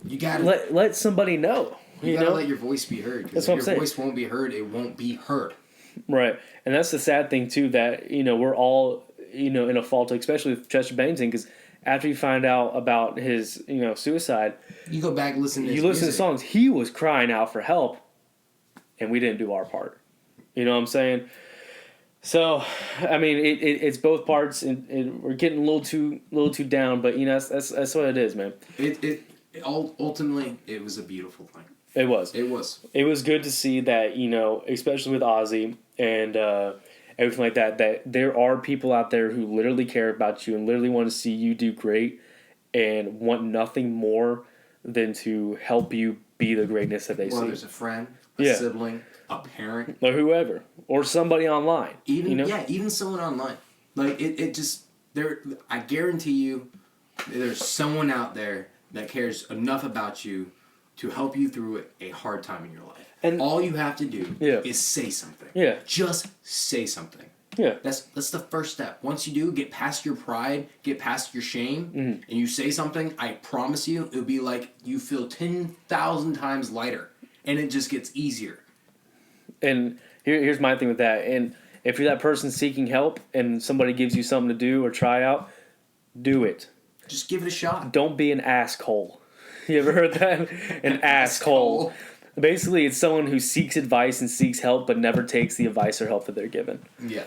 B: You gotta
A: let somebody know.
B: You gotta let your voice be heard. Because if your voice won't be heard, it won't be heard.
A: Right. And that's the sad thing, too, that, we're all, in a fault, especially with Chester Bennington, because after you find out about his, suicide,
B: you go back and listen to his
A: listen to songs. He was crying out for help, and we didn't do our part. You know what I'm saying? So, I mean, it's both parts, and we're getting a little too down, but that's what it is, man.
B: Ultimately, it was a beautiful thing.
A: It was. It was good to see that, especially with Ozzy and everything like that there are people out there who literally care about you and literally want to see you do great and want nothing more than to help you be the greatness that they see.
B: Whether it's a friend, a sibling, a parent,
A: or whoever, or somebody online.
B: Even someone online. Like it just I guarantee you, there's someone out there that cares enough about you to help you through a hard time in your life. And all you have to do is say something.
A: Yeah.
B: Just say something.
A: Yeah.
B: That's the first step. Once you do, get past your pride, get past your shame, and you say something, I promise you, it'll be like you feel 10,000 times lighter. And it just gets easier.
A: And here's my thing with that. And if you're that person seeking help and somebody gives you something to do or try out, do it.
B: Just give it a shot.
A: Don't be an asshole. You ever heard that? An asshole. Basically, it's someone who seeks advice and seeks help but never takes the advice or help that they're given.
B: Yeah.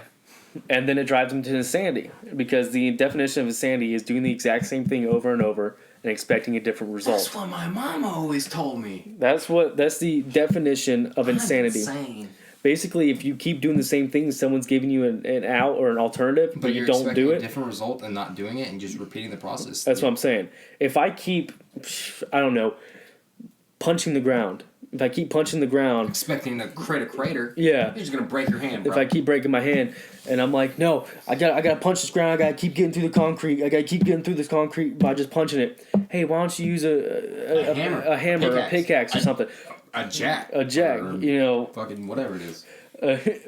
A: And then it drives them to insanity. Because the definition of insanity is doing the exact same thing over and over and expecting a different result.
B: That's what my mama always told me.
A: That's the definition of insanity.
B: Insane.
A: Basically, if you keep doing the same thing, someone's giving you an out or an alternative, but you don't do it.
B: A different result and not doing it and just repeating the process.
A: That's what I'm saying. If I keep, punching the ground. If I keep punching the ground,
B: expecting to create a crater,
A: you're
B: just gonna break your hand, bro.
A: If I keep breaking my hand, and I'm like, no, I gotta punch this ground. I gotta keep getting through the concrete. I gotta keep getting through this concrete by just punching it. Hey, why don't you use a hammer, a pickaxe, or something?
B: A jack.
A: A jack.
B: Fucking whatever it is.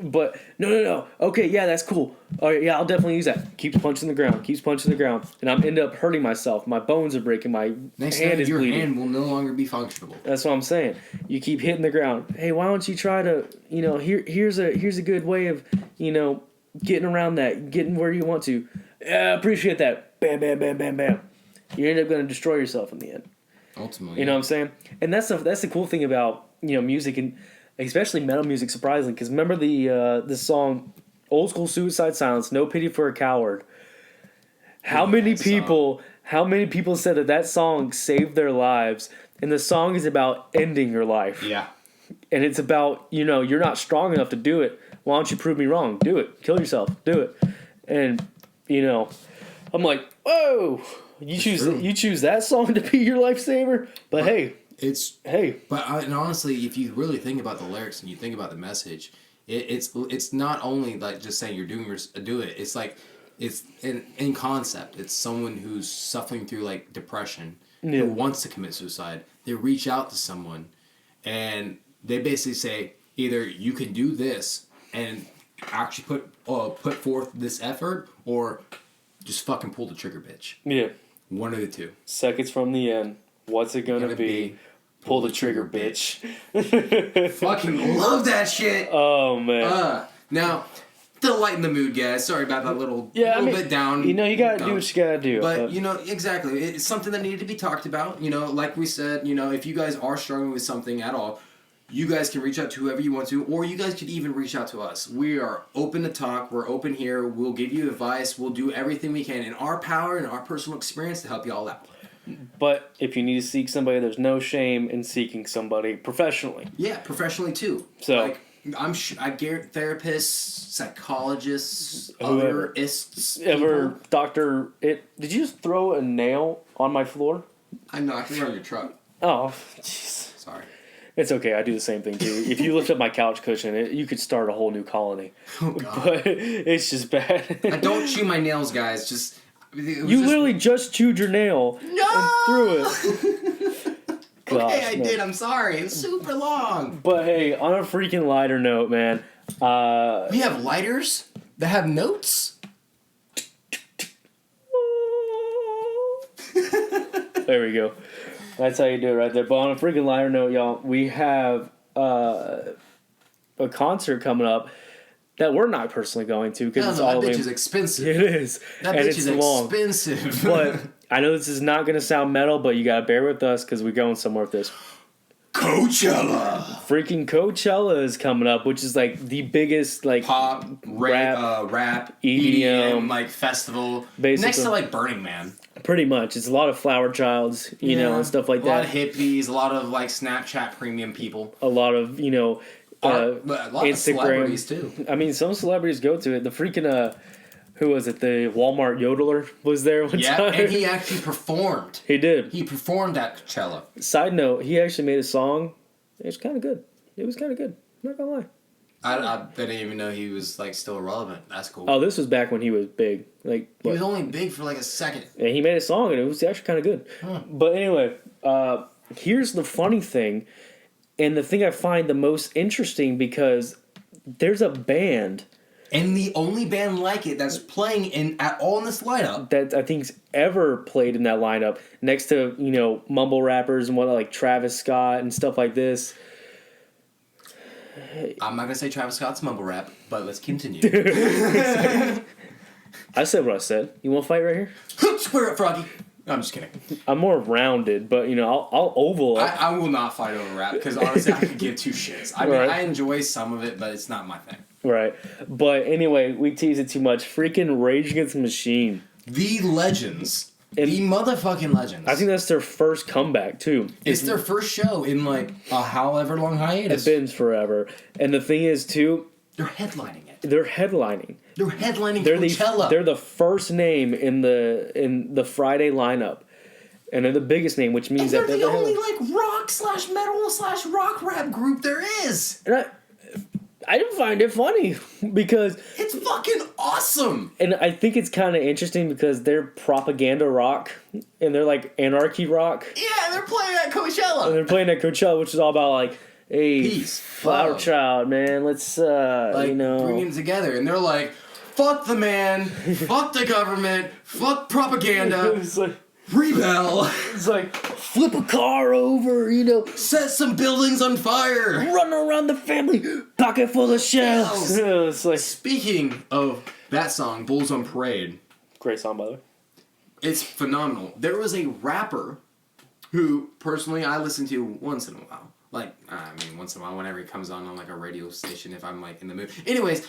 A: But no. Okay, yeah, that's cool. All right, yeah, I'll definitely use that. Keeps punching the ground, and I'm end up hurting myself. My bones are breaking. My hand is bleeding.
B: Your hand will no longer be functional.
A: That's what I'm saying. You keep hitting the ground. Hey, why don't you try to, here's a good way of, getting around that, getting where you want to. Yeah, I appreciate that. Bam, bam, bam, bam, bam. You end up going to destroy yourself in the end.
B: Ultimately,
A: you know what I'm saying? And that's the cool thing about music and especially metal music, surprisingly, because remember the song "Old School Suicide Silence," "No Pity for a Coward." How many people said that song saved their lives? And the song is about ending your life.
B: Yeah.
A: And it's about you're not strong enough to do it. Why don't you prove me wrong? Do it. Kill yourself. Do it. And I'm like, whoa. You choose that song to be your lifesaver, but hey,
B: But honestly, if you really think about the lyrics and you think about the message, it's not only like just saying you're do it. It's like it's in concept. It's someone who's suffering through like depression who wants to commit suicide. They reach out to someone, and they basically say either you can do this and actually put forth this effort, or just fucking pull the trigger, bitch.
A: Yeah.
B: One of the two.
A: Seconds from the end. What's it gonna be? Pull the trigger, bitch.
B: Fucking love that shit.
A: Oh, man.
B: Now, to lighten the mood, guys. Sorry about that little bit down.
A: You gotta do what you gotta do.
B: But, exactly. It's something that needed to be talked about. Like we said, if you guys are struggling with something at all, you guys can reach out to whoever you want to, or you guys could even reach out to us. We are open to talk. We're open here. We'll give you advice. We'll do everything we can in our power and our personal experience to help you all out.
A: But if you need to seek somebody, there's no shame in seeking somebody professionally.
B: Yeah, professionally too.
A: So
B: I guarantee therapists, psychologists, otherists.
A: Did you just throw a nail on my floor?
B: I know. I can run your truck.
A: Oh, jeez.
B: Sorry.
A: It's okay. I do the same thing too. If you lift up my couch cushion, you could start a whole new colony.
B: Oh God.
A: But it's just bad.
B: I don't chew my nails, guys.
A: Literally just chewed your nail.
B: No.
A: And threw it. Gosh,
B: okay, I did. I'm sorry. It's super long.
A: But hey, on a freaking lighter note, man.
B: We have lighters that have notes.
A: There we go. That's how you do it right there. But on a freaking lighter note, y'all, we have a concert coming up that we're not personally going to because it's all
B: that bitch is expensive.
A: It is.
B: That
A: and
B: bitch
A: it's
B: is
A: long.
B: expensive.
A: But I know this is not going to sound metal, but you got to bear with us because we're going somewhere with this.
B: Coachella.
A: Freaking Coachella is coming up, which is like the biggest like
B: pop, rap, EDM like festival.
A: Basically.
B: Next to like Burning Man.
A: Pretty much. It's a lot of Flower Childs, you know, and stuff like that.
B: A lot of hippies, a lot of like Snapchat premium people.
A: A lot of, you know,
B: a lot
A: Instagram.
B: Of celebrities too.
A: I mean, some celebrities go to it. The freaking, who was it? The Walmart yodeler was there one time.
B: And he actually performed.
A: He did.
B: He performed at Coachella.
A: Side note, he actually made a song. It was kind of good. It was kind of good. I'm not gonna lie.
B: I didn't even know he was like still relevant. That's cool.
A: Oh, this was back when he was big. Like
B: he was only big for like a second.
A: And he made a song, and it was actually kind of good.
B: Huh.
A: But anyway, here's the funny thing, and the thing I find the most interesting because there's a band,
B: and the only band like it that's playing at all in this lineup
A: that I think's ever played in that lineup, next to mumble rappers and whatnot like Travis Scott and stuff like this.
B: I'm not gonna say Travis Scott's mumble rap, but let's continue.
A: I said what I said. You want to fight right here?
B: Square up, Froggy. No, I'm just kidding.
A: I'm more rounded, but I'll oval it.
B: I will not fight over rap because honestly, I could give two shits. I mean, I enjoy some of it, but it's not my thing.
A: Right, but anyway, we tease it too much. Freaking Rage Against the Machine.
B: The legends. The motherfucking legends.
A: I think that's their first comeback, too.
B: It's their first show in, like, a however long hiatus.
A: It's been forever. And the thing is, too...
B: They're headlining it.
A: They're headlining
B: Coachella.
A: They're the first name in the Friday lineup. And they're the biggest name, which means
B: they're the only, like, rock/metal/rock rap group there is.
A: And I didn't find it funny because...
B: It's fucking awesome!
A: And I think it's kind of interesting because they're propaganda rock and they're like anarchy rock.
B: Yeah, they're playing at Coachella.
A: And they're playing at Coachella, which is all about like, hey,
B: peace,
A: Flower Child, man, let's,
B: bring them together. And they're like, fuck the man, fuck the government, fuck propaganda.
A: It's like...
B: Rebel.
A: It's like, flip a car over,
B: set some buildings on fire.
A: Run around the family, pocket full of shells. It's like,
B: speaking of that song, Bulls on Parade.
A: Great song, by the way.
B: It's phenomenal. There was a rapper who, personally, I listen to once in a while. Like, once in a while, whenever he comes on like a radio station, if I'm like in the mood. Anyways,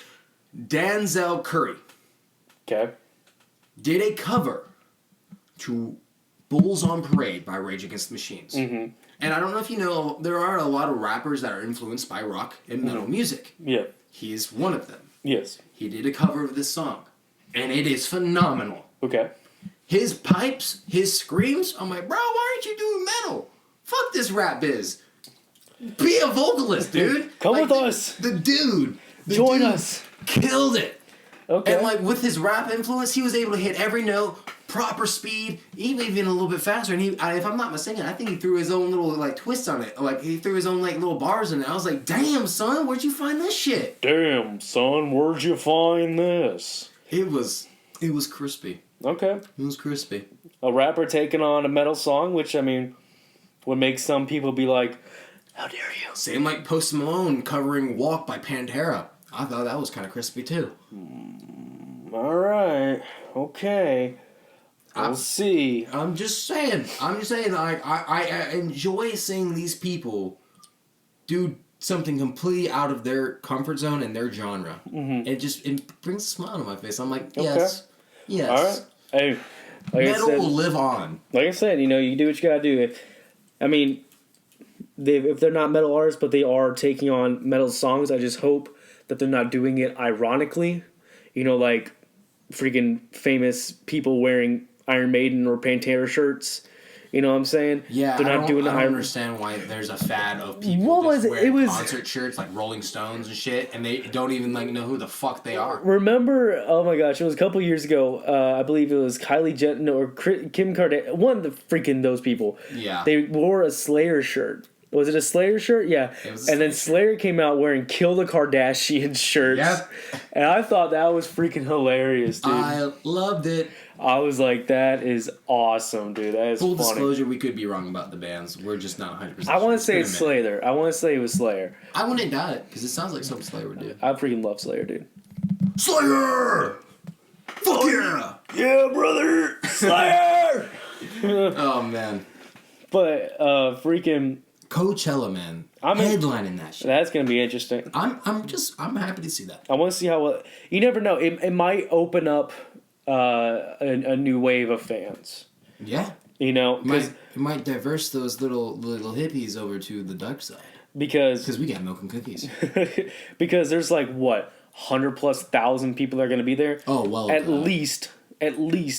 B: Denzel Curry.
A: Okay.
B: Did a cover to Bulls on Parade by Rage Against the Machines.
A: Mm-hmm.
B: And I don't know if you know, there are a lot of rappers that are influenced by rock and metal music.
A: Yeah.
B: He is one of them.
A: Yes.
B: He did a cover of this song. And it is phenomenal.
A: Okay.
B: His pipes, his screams, I'm like, bro, why aren't you doing metal? Fuck this rap biz. Be a vocalist, dude.
A: Come with us.
B: The dude.
A: Join us.
B: Killed it.
A: Okay.
B: And like with his rap influence, he was able to hit every note, proper speed, even a little bit faster. And if I'm not mistaken, I think he threw his own little like twist on it. Like he threw his own like little bars in it. I was like, damn, son, where'd you find this shit?
A: Damn, son, where'd you find this?
B: It was crispy.
A: Okay.
B: It was crispy.
A: A rapper taking on a metal song, which would make some people be like, how dare you?
B: Same like Post Malone covering Walk by Pantera. I thought that was kind of crispy too.
A: All right. Okay. We'll see.
B: I'm just saying. Like, I enjoy seeing these people do something completely out of their comfort zone and their genre. Mm-hmm. It brings a smile to my face. I'm like, yes.
A: Okay.
B: Yes.
A: All right. Hey, like
B: metal will live on.
A: Like I said, you do what you gotta do. If they're not metal artists, but they are taking on metal songs, I just hope that they're not doing it ironically. Like freaking famous people wearing Iron Maiden or Pantera shirts. You know what I'm saying?
B: Yeah,
A: they're not doing.
B: I don't understand why there's a fad of people
A: What was it?
B: wearing
A: It was
B: concert shirts like Rolling Stones and shit, and they don't even like know who the fuck they are.
A: Remember? Oh my gosh! It was a couple years ago. I believe it was Kylie Jenner or Kim Kardashian. One of the freaking those people.
B: Yeah.
A: They wore a Slayer shirt. Was it a Slayer shirt? Yeah. And then Slayer came out wearing Kill the Kardashians shirts.
B: Yep.
A: And I thought that was freaking hilarious, dude.
B: I loved it.
A: I was like, that is awesome, dude. That is
B: Full
A: funny.
B: disclosure, we could be wrong about the bands. We're just not 100%
A: I want
B: sure.
A: to say it's Slayer. I want to say it was Slayer.
B: I wouldn't doubt it, because it sounds like something Slayer would do.
A: I freaking love Slayer, dude.
B: Slayer! Fuck yeah!
A: Yeah, brother! Slayer!
B: Oh, man.
A: But, freaking...
B: Coachella, man.
A: I'm
B: headlining that shit.
A: That's going to be interesting.
B: I'm happy to see that.
A: I want to see how... you never know. It might open up a new wave of fans.
B: Yeah.
A: You know?
B: It might diverse those little hippies over to the dark side.
A: Because
B: we got milk and cookies.
A: Because there's like, what, 100,000+ people that are going to be there?
B: Oh, well.
A: At least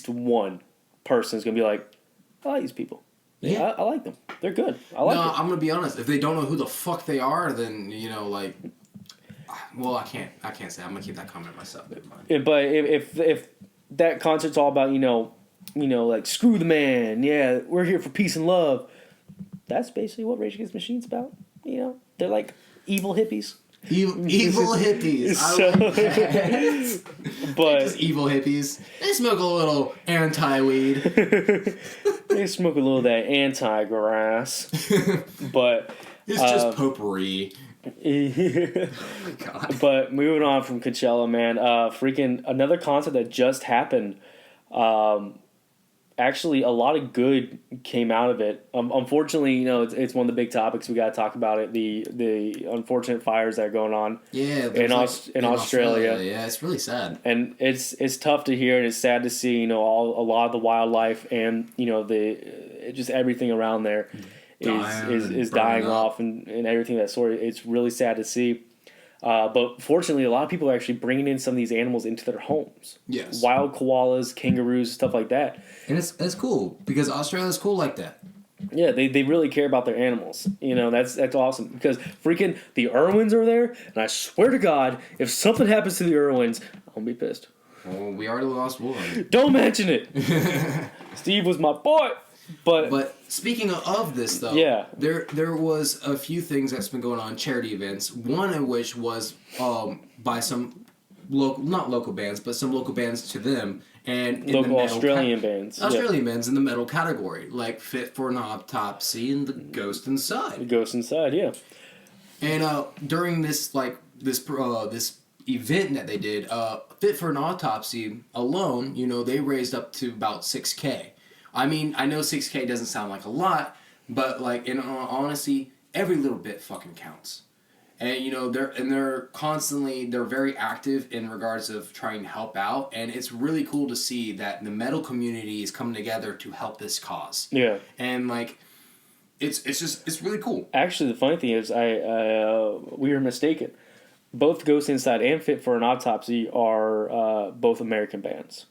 A: one person is going to be like, I like these people. Yeah, I like them. They're good. I like them.
B: I'm going to be honest. If they don't know who the fuck they are, then, you know, like... Well, I can't say. I'm going to keep that comment myself.
A: But if that concert's all about, you know, like, screw the man. Yeah, we're here for peace and love. That's basically what Rage Against the Machine's about. You know? They're like evil hippies.
B: Evil hippies. I like that.
A: But
B: just evil hippies. They smoke a little anti-weed.
A: They smoke a little of that anti-grass. But
B: it's just potpourri.
A: Oh my God. But moving on from Coachella, man, freaking another concert that just happened. Actually, a lot of good came out of it. Unfortunately, you know, it's one of the big topics we got to talk about it. The unfortunate fires that are going on.
B: Yeah,
A: in Australia.
B: Yeah, it's really sad.
A: And it's tough to hear, and it's sad to see. You know, a lot of the wildlife and you know just everything around there is dying off and everything that sort. It's really sad to see. But fortunately, a lot of people are actually bringing in some of these animals into their homes.
B: Yes.
A: Wild koalas, kangaroos, stuff like that.
B: And it's cool because Australia's cool like that.
A: Yeah, they really care about their animals. You know, that's awesome because freaking the Irwins are there, and I swear to God, if something happens to the Irwins, I'll be pissed.
B: Well, we already lost one.
A: Don't mention it. Steve was my boy. But
B: speaking of this though,
A: yeah,
B: there was a few things that's been going on, charity events. One of which was by some not local bands, but some local bands to them, and in
A: local
B: the
A: Australian bands,
B: bands in the metal category, like Fit for an Autopsy and the Ghost Inside.
A: The Ghost Inside, yeah.
B: And during this event that they did, Fit for an Autopsy alone, you know, they raised up to about $6,000. I mean, I know $6,000 doesn't sound like a lot, but like in all honesty, every little bit fucking counts. And you know, they're very active in regards of trying to help out, and it's really cool to see that the metal community is coming together to help this cause.
A: Yeah.
B: And like, it's really cool.
A: Actually, the funny thing is, we were mistaken. Both Ghost Inside and Fit for an Autopsy are both American bands.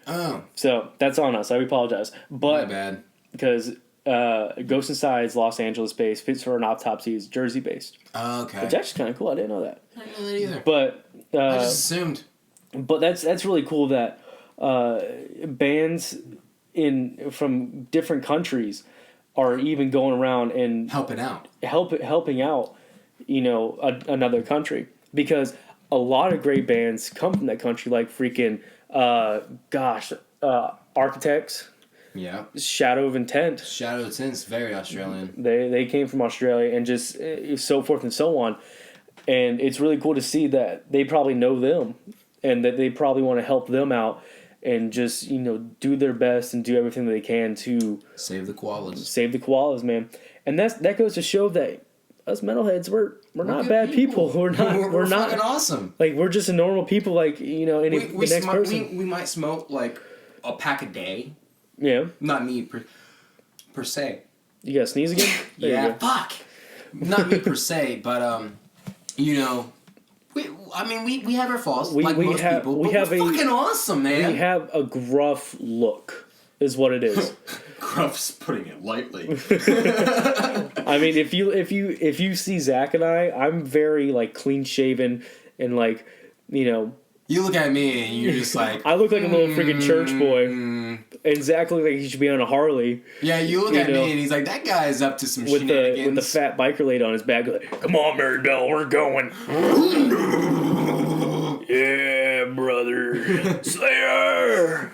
B: Oh.
A: So, that's on us. I apologize. But,
B: my bad.
A: Because Ghost Inside is Los Angeles based, Fit for an Autopsy is Jersey based.
B: Oh, okay.
A: Which actually kind of cool. I didn't know that.
B: I didn't know that either.
A: But
B: I just assumed.
A: But that's really cool that bands from different countries are even going around and
B: helping out.
A: Helping out, you know, another country, because a lot of great bands come from that country, like freaking Architects.
B: Yeah.
A: Shadow of Intent.
B: Shadow of Intent's very Australian.
A: They came from Australia, and just so forth and so on. And it's really cool to see that they probably know them, and that they probably want to help them out, and just, you know, do their best and do everything that they can to
B: save the koalas.
A: Save the koalas, man. And that goes to show that us metalheads, we're not bad people. We're not
B: fucking awesome.
A: Like, we're just a normal people, like, you know, the next person.
B: We might smoke like a pack a day.
A: Yeah.
B: Not me per se.
A: You gotta sneeze again?
B: Yeah. Fuck. Not me per se, but you know, we have our faults, like most people. We're fucking awesome, man.
A: We have a gruff look, is what it is.
B: Gruff's putting it lightly.
A: I mean, if you see Zach and I'm very like clean shaven and like, you know.
B: You look at me and you're just like...
A: I look like a little freaking church boy. And Zach looks like he should be on a Harley.
B: Yeah, you look at me and he's like, that guy's up to some shenanigans.
A: With the fat biker lady on his back. Like, come on, Maribel, we're going. Yeah, brother. Slayer.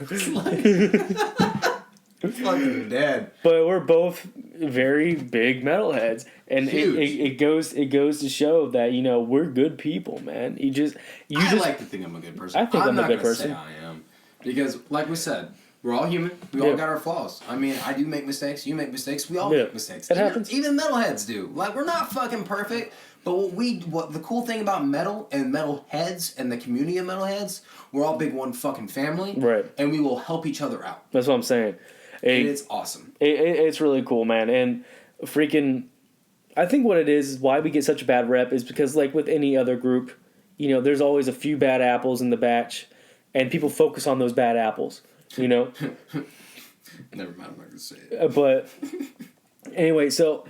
B: Fucking dead.
A: But we're both very big metalheads. And it goes to show that, you know, we're good people, man. I
B: like to think I'm a good person.
A: I think I'm a good person.
B: Say I am. Because, like we said, we're all human. We all got our flaws. I mean, I do make mistakes. You make mistakes. We all make mistakes.
A: It happens.
B: Even metalheads do. Like, we're not fucking perfect. But what the cool thing about metal and metalheads and the community of metalheads, we're all big one fucking family.
A: Right.
B: And we will help each other out.
A: That's what I'm saying.
B: And it's awesome.
A: It's really cool, man. And freaking... I think what it is why we get such a bad rep is because, like with any other group, you know, there's always a few bad apples in the batch, and people focus on those bad apples, you know?
B: Never mind, I'm not going to say it.
A: But anyway, so,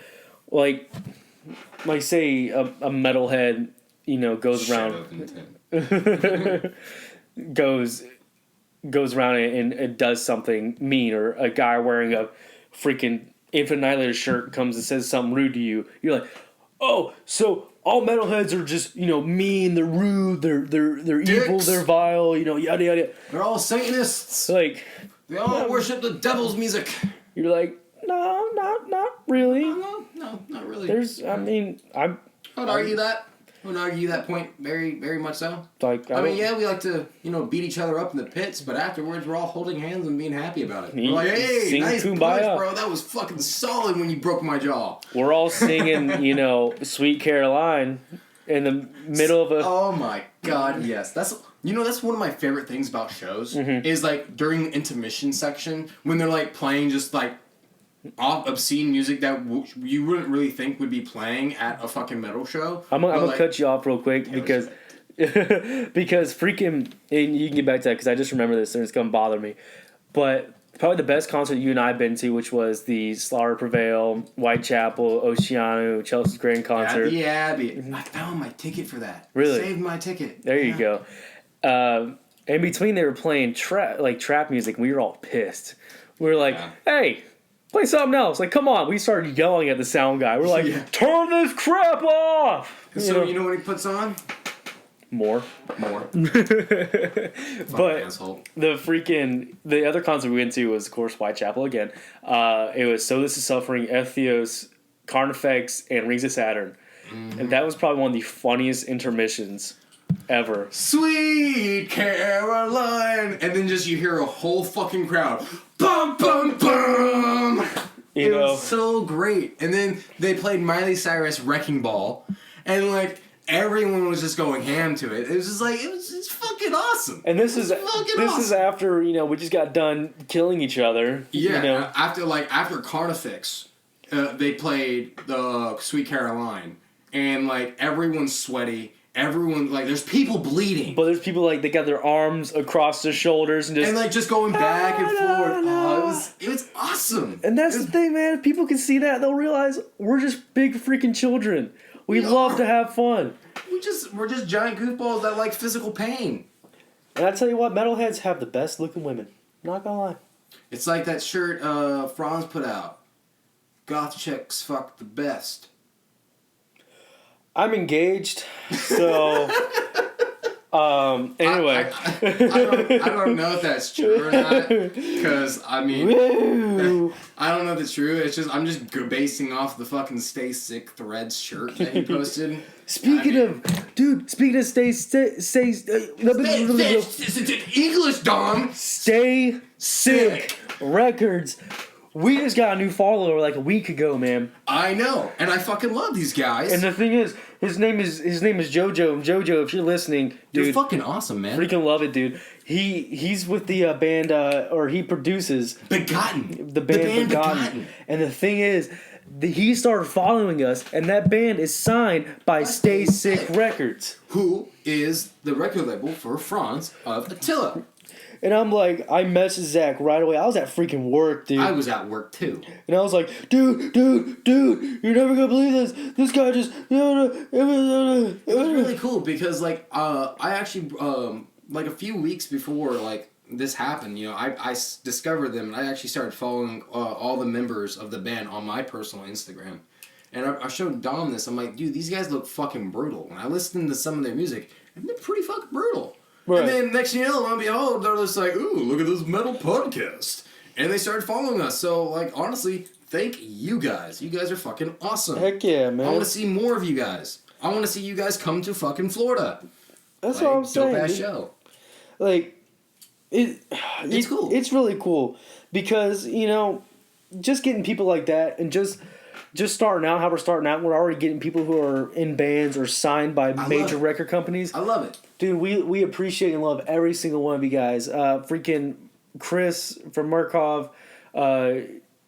A: like say a metalhead, you know, goes around... goes around and does something mean, or a guy wearing a freaking... Infinite Annihilator shirt comes and says something rude to you, you're like, oh, so all metalheads are just, you know, mean, they're rude, they're evil, they're vile, you know, yada yada.
B: They're all Satanists.
A: Like,
B: they all worship the devil's music.
A: You're like, no, not really.
B: No, not really.
A: I would
B: argue that. I would argue that point very, very much so.
A: Like,
B: I mean, we like to, you know, beat each other up in the pits, but afterwards we're all holding hands and being happy about it. We're like, hey, nice punch, bro. That was fucking solid when you broke my jaw.
A: We're all singing, you know, Sweet Caroline in the middle of a...
B: Oh my god, yes. That's one of my favorite things about shows, is like during the intermission section, when they're like playing just like obscene music that you wouldn't really think would be playing at a fucking metal show.
A: I'm gonna cut you off real quick because freaking, and you can get back to that because I just remember this and it's gonna bother me. But probably the best concert you and I have been to, which was the Slaughter Prevail, Whitechapel, Oceano, Chelsea's Grand concert.
B: At the Abbey. I found my ticket for that.
A: Really?
B: Saved my ticket.
A: There you go. In between, they were playing trap music, and we were all pissed. We were like, hey, play something else. Like, come on. We started yelling at the sound guy. We're like, turn this crap off!
B: So, you know what he puts on?
A: More.
B: But
A: asshole. The other concert we went to was, of course, Whitechapel again. It was So This Is Suffering, Ethos, Carnifex, and Rings of Saturn. Mm-hmm. And that was probably one of the funniest intermissions ever.
B: Sweet Caroline! And then just you hear a whole fucking crowd. Bum, bum, bum! It was so great. And then they played Miley Cyrus Wrecking Ball. And like... everyone was just going ham to it. It was just like, it's fucking awesome.
A: And this is after, you know, we just got done killing each other.
B: Yeah,
A: you know?
B: after Carnifex, they played the Sweet Caroline. And, like, everyone's sweaty. Everyone, like, there's people bleeding.
A: But there's people, like, they got their arms across their shoulders and
B: just going back and forth. Oh, it was awesome.
A: And that's the thing, man. If people can see that, they'll realize we're just big freaking children. We love to have fun.
B: We're just giant goofballs that like physical pain.
A: And I tell you what, metalheads have the best looking women. Not gonna lie.
B: It's like that shirt Franz put out. Goth chicks fuck the best.
A: I'm engaged, so anyway.
B: I don't know if that's true or not, because I mean, I don't know if it's true. It's just I'm just basing off the fucking Stay Sick Threads shirt that he posted.
A: Speaking of
B: English, Dom.
A: Stay Sick Records. We just got a new follower like a week ago, man.
B: I know, and I fucking love these guys.
A: And the thing is, his name is JoJo. And JoJo, if you're listening, dude,
B: you're fucking awesome, man.
A: Freaking love it, dude. He's with the band, or he produces
B: Begotten.
A: The band Begotten. And the thing is, he started following us, and that band is signed by Stay Sick Records,
B: who is the record label for Franz of Attila.
A: And I'm like, I messaged Zach right away. I was at freaking work, dude.
B: I was at work too.
A: And I was like, dude, you're never gonna believe this. This guy just.
B: It was really cool because like I actually like a few weeks before like this happened, you know, I discovered them and I actually started following all the members of the band on my personal Instagram. And I showed Dom this. I'm like, dude, these guys look fucking brutal. And I listened to some of their music and they're pretty fucking brutal. Right. And then next thing you know, lo and behold, they're just like, ooh, look at this metal podcast. And they started following us. So, like, honestly, thank you guys. You guys are fucking awesome.
A: Heck yeah, man.
B: I want to see more of you guys. I want to see you guys come to fucking Florida.
A: That's what I'm saying.
B: Dope ass show.
A: Like,
B: it's cool.
A: It's really cool. Because, you know, just getting people like that and just starting out, how we're starting out, we're already getting people who are in bands or signed by major record companies.
B: I love it.
A: Dude, we appreciate and love every single one of you guys. Freaking Chris from Murkov,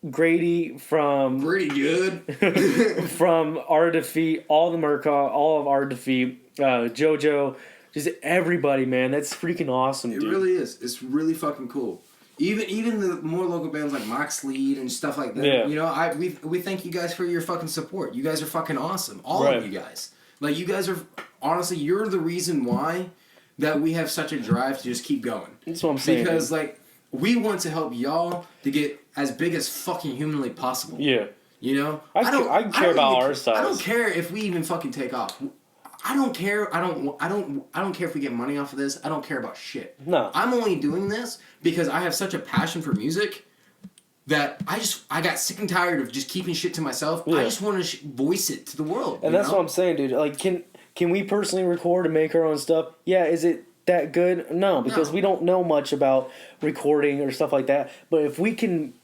A: Grady from...
B: Pretty good.
A: from Art of Defeat, all the Murkov, all of Art of Defeat, JoJo, just everybody, man. That's freaking awesome, dude.
B: It really is. It's really fucking cool. Even the more local bands like Mox Lead and stuff like that.
A: Yeah.
B: You know, we thank you guys for your fucking support. You guys are fucking awesome. All of you guys. Like, you guys are... Honestly, you're the reason why that we have such a drive to just keep going.
A: That's what I'm saying.
B: Because, like, we want to help y'all to get as big as fucking humanly possible.
A: Yeah.
B: You know?
A: I don't care about our size.
B: I don't care if we even fucking take off. I don't care. I don't care if we get money off of this. I don't care about shit.
A: No.
B: I'm only doing this because I have such a passion for music that I got sick and tired of just keeping shit to myself. Yeah. I just want to voice it to the world.
A: And that's what I'm saying, dude. Like, can we personally record and make our own stuff? Yeah, is it that good? No, because we don't know much about recording or stuff like that. But if we can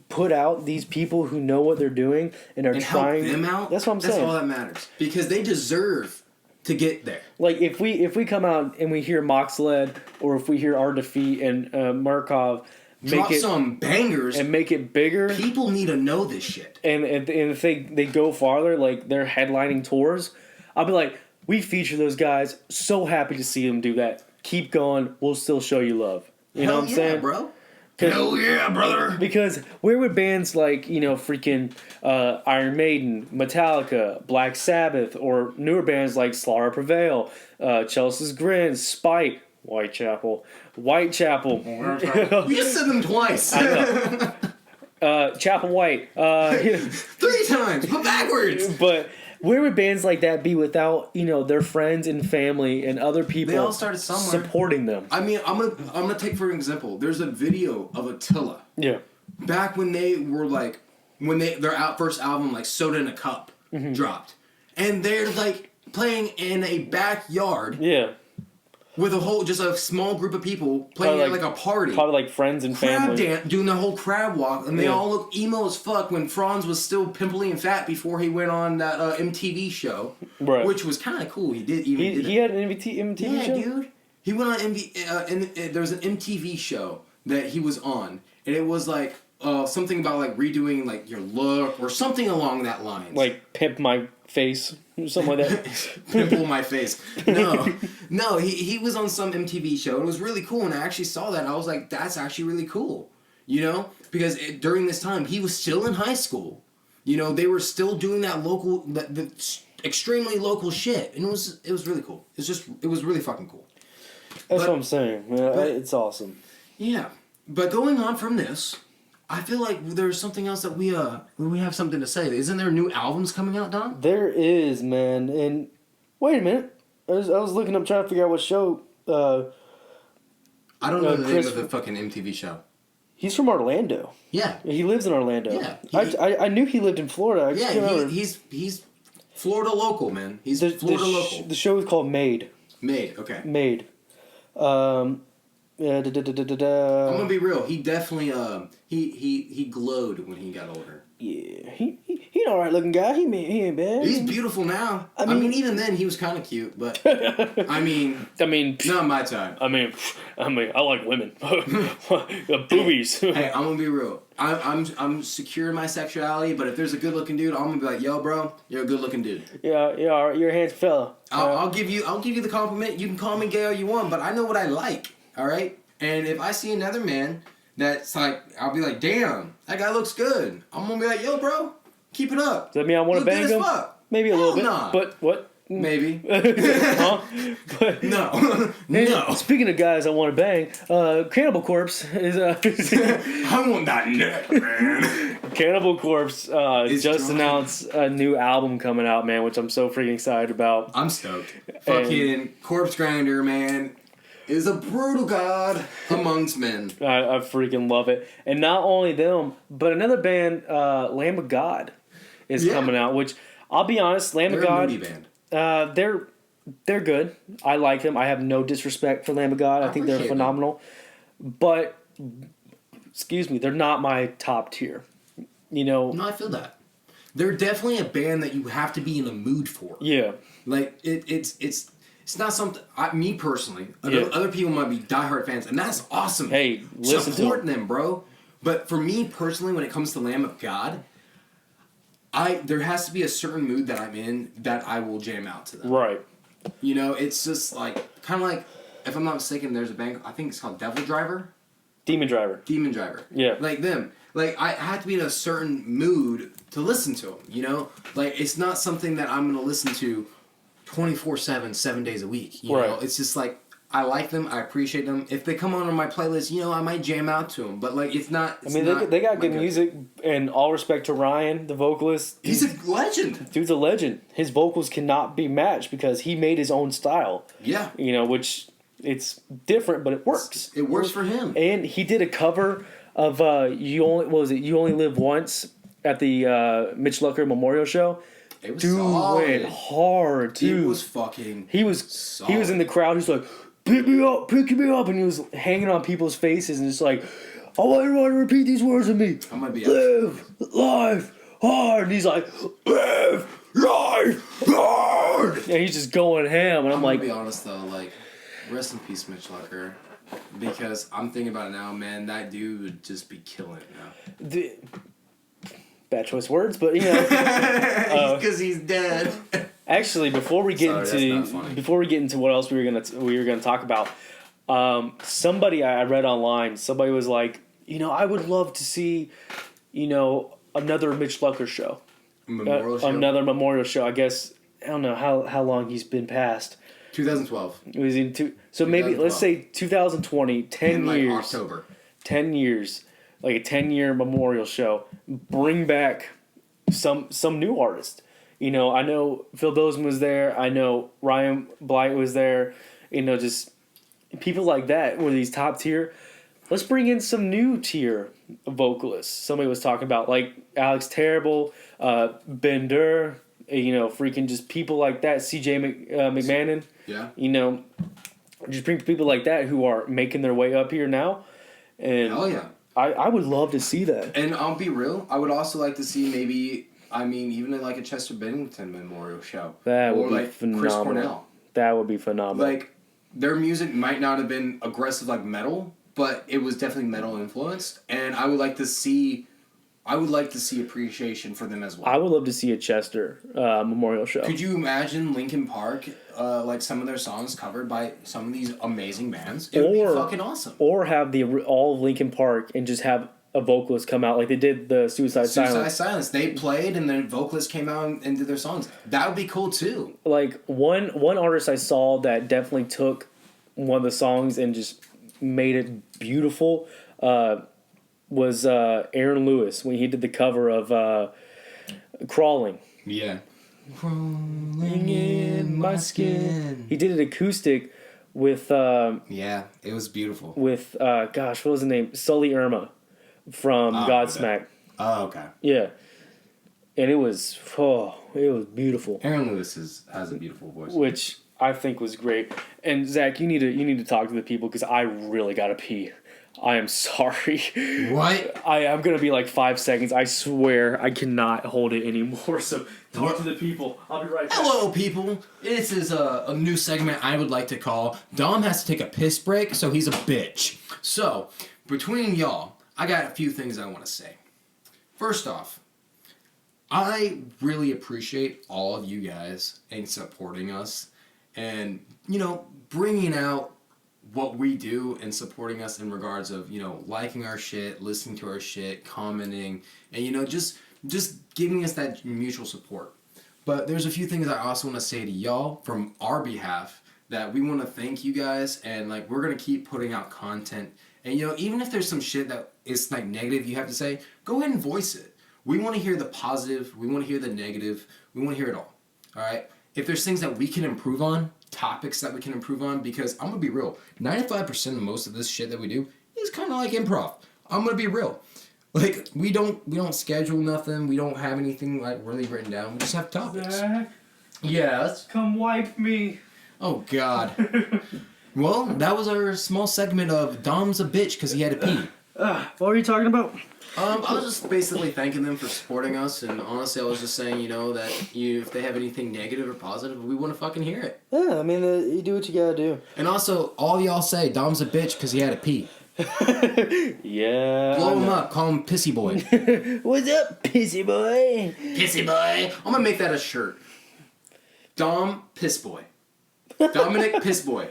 A: put out these people who know what they're doing and are trying...
B: help them out,
A: that's what I'm saying.
B: That's all that matters. Because they deserve to get there.
A: Like, if we come out and we hear Moxled, or if we hear Our Defeat and Murkov...
B: Drop some bangers
A: and make it bigger.
B: People need to know this shit.
A: And if they go farther, like they're headlining tours, I'll be like, we feature those guys. So happy to see them do that. Keep going. We'll still show you love. You know what I'm saying,
B: bro? Hell yeah, brother.
A: Because where would bands like, you know, freaking Iron Maiden, Metallica, Black Sabbath, or newer bands like Slaughter Prevail, Chelsea's Grin, Spite, Whitechapel. You
B: just said them twice.
A: I know. Chapel White.
B: 3 times, but backwards.
A: But where would bands like that be without, you know, their friends and family and other people?
B: They all started somewhere.
A: Supporting them.
B: I mean, I'm gonna take for example. There's a video of Attila.
A: Yeah.
B: Back when they were like, their first album like Soda in a Cup dropped, and they're like playing in a backyard.
A: Yeah.
B: With just a small group of people playing at like a party.
A: Probably like friends and family.
B: Doing the whole crab walk. And they all look emo as fuck when Franz was still pimply and fat before he went on that MTV show. Right. Which was kind of cool. He
A: had an MTV show?
B: Yeah, dude. He went on there was an MTV show that he was on. And it was like something about like redoing like your look or something along that line.
A: Like Pimp My Face. Something like that.
B: Pimple my face. No, he was on some MTV show. It was really cool, and I actually saw that, and I was like, that's actually really cool. You know? Because during this time, he was still in high school. You know, they were still doing that local, the extremely local shit, and it was really cool. It was really fucking cool.
A: That's what I'm saying. Yeah, it's awesome.
B: Yeah. But going on from this... I feel like there's something else that we have something to say. Isn't there new albums coming out, Don?
A: There is, man. And wait a minute, I was looking up trying to figure out what show.
B: I don't know the name of the fucking MTV show.
A: He's from Orlando.
B: Yeah,
A: he lives in Orlando.
B: Yeah,
A: I knew he lived in Florida.
B: He's Florida local, man. He's Florida local.
A: The show is called Made.
B: Made, okay.
A: Made.
B: I'm gonna be real. He definitely he glowed when he got older.
A: Yeah, he an alright looking guy. He ain't bad.
B: He's beautiful now. I mean, even then he was kind of cute, but I mean, not my time.
A: I mean, I like women. Boobies.
B: Hey, I'm gonna be real. I'm secure in my sexuality, but if there's a good looking dude, I'm gonna be like, yo, bro, you're a good looking dude.
A: Yeah, you're a handsome fella.
B: I'll give you the compliment. You can call me gay all you want, but I know what I like. All right. And if I see another man that's like, I'll be like, damn, that guy looks good. I'm gonna be like, yo, bro, keep it up.
A: Does that mean I want to bang him? Maybe a little bit.
B: Nah.
A: But what?
B: Maybe.
A: Huh? But,
B: No. No.
A: Speaking of guys I want to bang, Cannibal Corpse is
B: I want that neck, man.
A: Cannibal Corpse just
B: dropping.
A: announced a new album coming out, man, which I'm so freaking excited about.
B: I'm stoked. Fucking Corpse Grinder, man, is a brutal god amongst men.
A: I freaking love it. And not only them, but another band, Lamb of God, is coming out, which I'll be honest, Lamb of God.
B: They're a moody band.
A: They're good. I like them. I have no disrespect for Lamb of God. I think they're phenomenal. But excuse me, they're not my top tier. You know.
B: No, I feel that. They're definitely a band that you have to be in the mood for.
A: Yeah.
B: Like it's not something. Me personally, other people might be diehard fans, and that's awesome.
A: Hey, listen
B: support them, bro. But for me personally, when it comes to Lamb of God, there has to be a certain mood that I'm in that I will jam out to them.
A: Right.
B: You know, it's just like kind of like, if I'm not mistaken, there's a band, I think it's called Devil Driver.
A: Demon Driver.
B: Demon Driver.
A: Yeah.
B: Like them. Like, I have to be in a certain mood to listen to them, you know? Like, it's not something that I'm going to listen to 24/7, 7 days a week, you know? It's just like, I like them, I appreciate them. If they come on my playlist, you know, I might jam out to them, but like, it's not. It's
A: they got good music, and all respect to Ryan, the vocalist.
B: He's a legend.
A: Dude's a legend. His vocals cannot be matched because he made his own style.
B: Yeah.
A: You know, which it's different, but it works.
B: It works for him.
A: And he did a cover of You Only Live Once at the Mitch Lucker Memorial Show.
B: It was
A: Dude
B: solid.
A: went hard, dude.
B: It was fucking
A: He was
B: solid.
A: in the crowd. He's like, pick me up, and he was hanging on people's faces and just like, I want everyone to repeat these words with me.
B: I'm gonna be
A: live life hard. And he's like, live life hard. And he's just going ham, and I'm like,
B: to be honest though, like, rest in peace, Mitch Lucker, because I'm thinking about it now, man. That dude would just be killing it now.
A: Bad choice words, but you know,
B: because he's dead.
A: Actually, before we get into what else we were gonna talk about, somebody I read online, somebody was like, you know, I would love to see, you know, another Mitch Lucker show, another memorial show. I guess I don't know how long he's been passed.
B: 2012.
A: It was so maybe let's say 2020, 10 years.
B: October.
A: 10 years, like a 10-year memorial show. Bring back some new artists. You know, I know Phil Bozeman was there. I know Ryan Blight was there. You know, just people like that were these top tier. Let's bring in some new tier vocalists. Somebody was talking about like Alex Terrible, Ben Durr, you know, freaking just people like that. CJ McMahon.
B: Yeah.
A: You know, just bring people like that who are making their way up here now. And
B: hell yeah.
A: I would love to see that.
B: And I'll be real, I would also like to see maybe, I mean, even in like a Chester Bennington memorial show.
A: That would be
B: like
A: phenomenal.
B: Chris Cornell.
A: That would be phenomenal.
B: Like, their music might not have been aggressive like metal, but it was definitely metal influenced. And I would like to see appreciation for them as well.
A: I would love to see a Chester memorial show.
B: Could you imagine Linkin Park, like some of their songs covered by some of these amazing bands? It would be fucking awesome.
A: Or have all of Linkin Park and just have a vocalist come out like they did the Suicide Silence.
B: They played and the vocalist came out and did their songs. That would be cool too.
A: Like one artist I saw that definitely took one of the songs and just made it beautiful was Aaron Lewis when he did the cover of Crawling.
B: Yeah. Crawling in my skin.
A: He did an acoustic with
B: yeah, it was beautiful.
A: With gosh, what was the name? Sully Irma from Godsmack.
B: Oh, okay.
A: Yeah. And it was beautiful.
B: Aaron Lewis has a beautiful voice.
A: Which I think was great. And Zach, you need to talk to the people because I really gotta pee. I am sorry.
B: What?
A: I'm going to be like 5 seconds. I swear I cannot hold it anymore. So talk to the people. I'll be right back.
B: Hello, people. This is a new segment I would like to call Dom has to take a piss break, so he's a bitch. So, between y'all, I got a few things I want to say. First off, I really appreciate all of you guys and supporting us and, you know, bringing out what we do and supporting us in regards of, liking our shit, listening to our shit, commenting, and, just giving us that mutual support. But there's a few things I also want to say to y'all from our behalf that we want to thank you guys, and, we're going to keep putting out content. And, even if there's some shit that is, negative you have to say, go ahead and voice it. We want to hear the positive. We want to hear the negative. We want to hear it all. All right? If there's things that we can improve on, topics that we can improve on, because I'm going to be real, 95% of most of this shit that we do is kind of like improv. I'm going to be real. We don't schedule nothing. We don't have anything, really written down. We just have topics.
A: Zach,
B: yes?
A: come wipe me.
B: Oh, God. Well, that was our small segment of Dom's a bitch because he had to pee.
A: What were you talking about?
B: I was just basically thanking them for supporting us, and honestly, I was just saying, that if they have anything negative or positive, we want to fucking hear it.
C: Yeah, I mean, you do what you gotta do.
B: And also, all y'all say, Dom's a bitch because he had to pee.
A: Yeah.
B: Blow him up, call him Pissy Boy.
C: What's up, pissy boy?
B: Pissy Boy! I'm gonna make that a shirt. Dom Piss Boy. Dominic Piss Boy.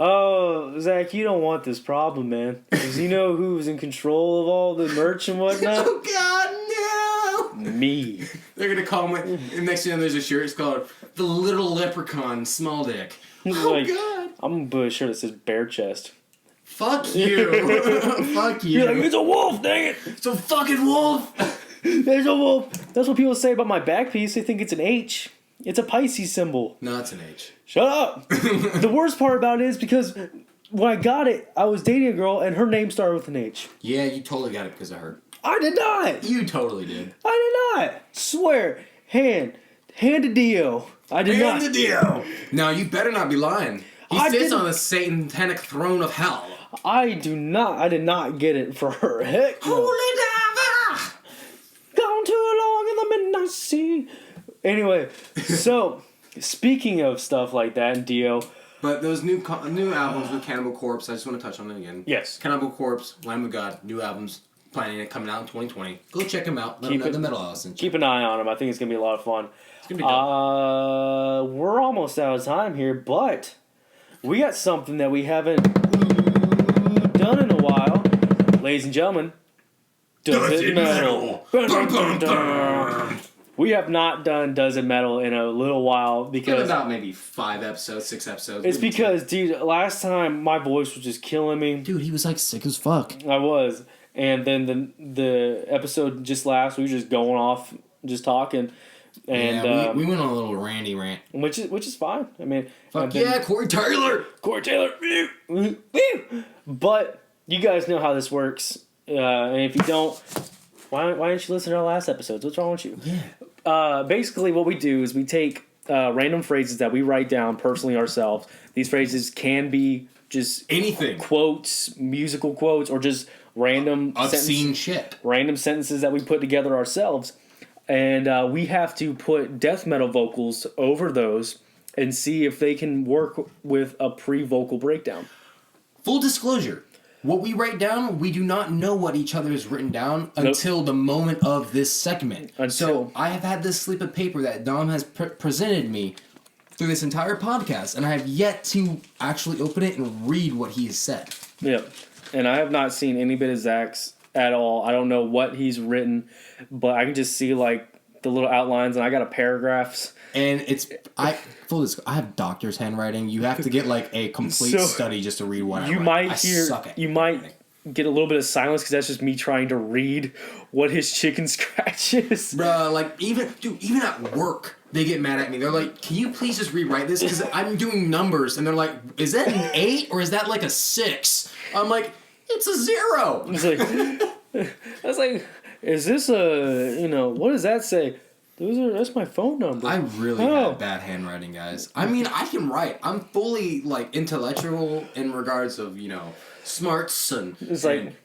A: Oh, Zach, you don't want this problem, man. Because you know who's in control of all the merch and whatnot?
B: Oh, God, no!
A: Me.
B: They're gonna call me. And next thing you know, there's a shirt. It's called The Little Leprechaun Small Dick. Oh, God.
A: I'm gonna put a shirt that says bare chest.
B: Fuck you. Fuck you.
A: You're like, it's a wolf, dang it!
B: It's a fucking wolf!
A: There's a wolf. That's what people say about my back piece. They think it's an H. It's a Pisces symbol.
B: No, it's an H.
A: Shut up! The worst part about it is because when I got it, I was dating a girl and her name started with an H.
B: Yeah, you totally got it because of her.
A: I did not!
B: You totally did.
A: I did not! Swear. Hand to Dio. I did not.
B: Hand the Dio! Now, you better not be lying. He sits on the satanic throne of hell.
A: I do not. I did not get it for her. Heck no.
B: Holy diver!
A: Gone too long in the midnight sea. Anyway, so speaking of stuff like that and Dio.
B: But those new albums with Cannibal Corpse, I just want to touch on it again.
A: Yes.
B: Cannibal Corpse, Lamb of God, new albums, planning it coming out in 2020. Go check them out. Let them know the Metal House.
A: Keep an eye on them. I think it's going to be a lot of fun.
B: It's going to be dope.
A: We're almost out of time here, but we got something that we haven't done in a while. Ladies and gentlemen, Does It Metal? We have not done Does It Metal in a little while because...
B: about maybe 5 episodes, 6 episodes.
A: It's because, dude, last time my voice was just killing me.
C: Dude, he was sick as fuck.
A: I was. And then the episode just last, we were just going off, just talking. And
B: yeah, we went on a little Randy rant.
A: Which is fine. I mean...
B: Fuck yeah, Corey Taylor!
A: Corey Taylor! But you guys know how this works. And if you don't... Why didn't you listen to our last episodes? What's wrong with you?
B: Yeah.
A: Basically, what we do is we take random phrases that we write down personally ourselves. These phrases can be just
B: anything,
A: quotes, musical quotes, or just random
B: obscene shit.
A: Random sentences that we put together ourselves, and we have to put death metal vocals over those and see if they can work with a pre-vocal breakdown.
B: Full disclosure. What we write down, we do not know what each other has written down until the moment of this segment. So I have had this slip of paper that Dom has presented me through this entire podcast, and I have yet to actually open it and read what he has said.
A: Yeah, and I have not seen any bit of Zach's at all. I don't know what he's written, but I can just see like the little outlines, and I got a paragraphs.
B: And I have doctor's handwriting. You have to get like a complete study just to read what I write.
A: You might get a little bit of silence because that's just me trying to read what his chicken scratch is.
B: Bruh, like even at work, they get mad at me. They're like, "Can you please just rewrite this? Because I'm doing numbers," and they're like, "Is that an 8 or is that like a 6?" I'm like, "It's a 0."
A: It's like, I was like, "Is this what does that say?" That's my phone number.
B: I really have bad handwriting, guys. I mean, I can write. I'm fully like intellectual in regards of smarts and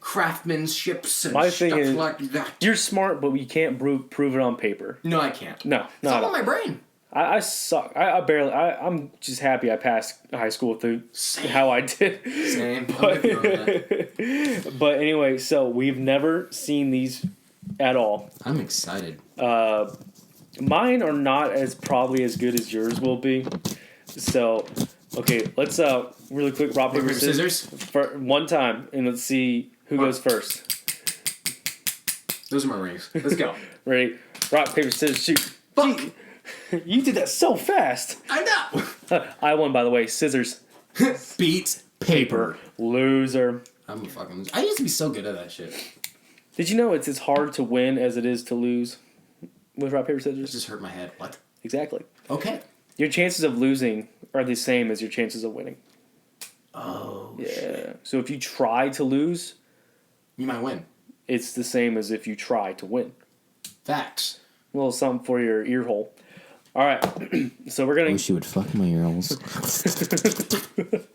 B: craftsmanships and stuff like that.
A: You're smart, but you can't prove it on paper.
B: No, I can't.
A: No,
B: it's all on my brain.
A: I suck. I'm just happy I passed high school through how I did.
B: Same.
A: But anyway, so we've never seen these at all.
B: I'm excited.
A: Mine are not probably as good as yours will be. So Okay, let's really quick rock paper scissors for one time, and let's see who goes first.
B: Those are my rings. Let's go.
A: Ready? Rock paper scissors shoot.
B: Fuck.
A: You did that so fast.
B: I know.
A: I won, by the way. Scissors.
B: Beat paper.
A: Loser.
B: I'm a fucking loser. I used to be so good at that shit.
A: Did you know it's as hard to win as it is to lose with rock paper
B: It
A: scissors?
B: just hurt my head. What?
A: Exactly.
B: Okay.
A: Your chances of losing are the same as your chances of winning.
B: Oh.
A: Yeah.
B: Shit.
A: So if you try to lose,
B: You might win.
A: it's the same as if you try to win.
B: Facts.
A: A little something for your ear hole. All right. So we're
C: I
A: gonna.
C: wish you would fuck my ear holes.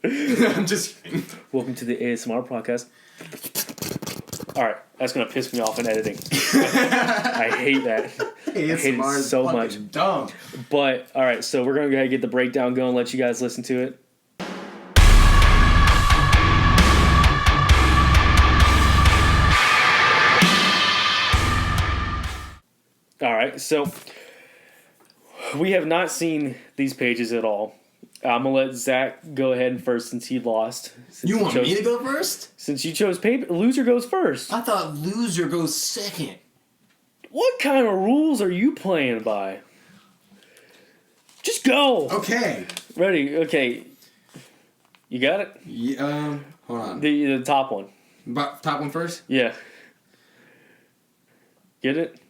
B: I'm just kidding.
A: Welcome to the ASMR podcast. All right, that's gonna piss me off in editing. I hate that. I hate it
B: is
A: so
B: fucking
A: much.
B: dumb.
A: But all right, so we're gonna go ahead and get the breakdown going. Let you guys listen to it. All right, so we have not seen these pages at all. I'm gonna let Zach go ahead first since he lost. Since
B: You
A: he
B: want me to go first?
A: Since you chose paper, loser goes first.
B: I thought loser goes second.
A: What kind of rules are you playing by? Just go.
B: Okay.
A: Ready? Okay. You got it.
B: Yeah, hold on.
A: The top one.
B: Top one first?
A: Yeah. Get it?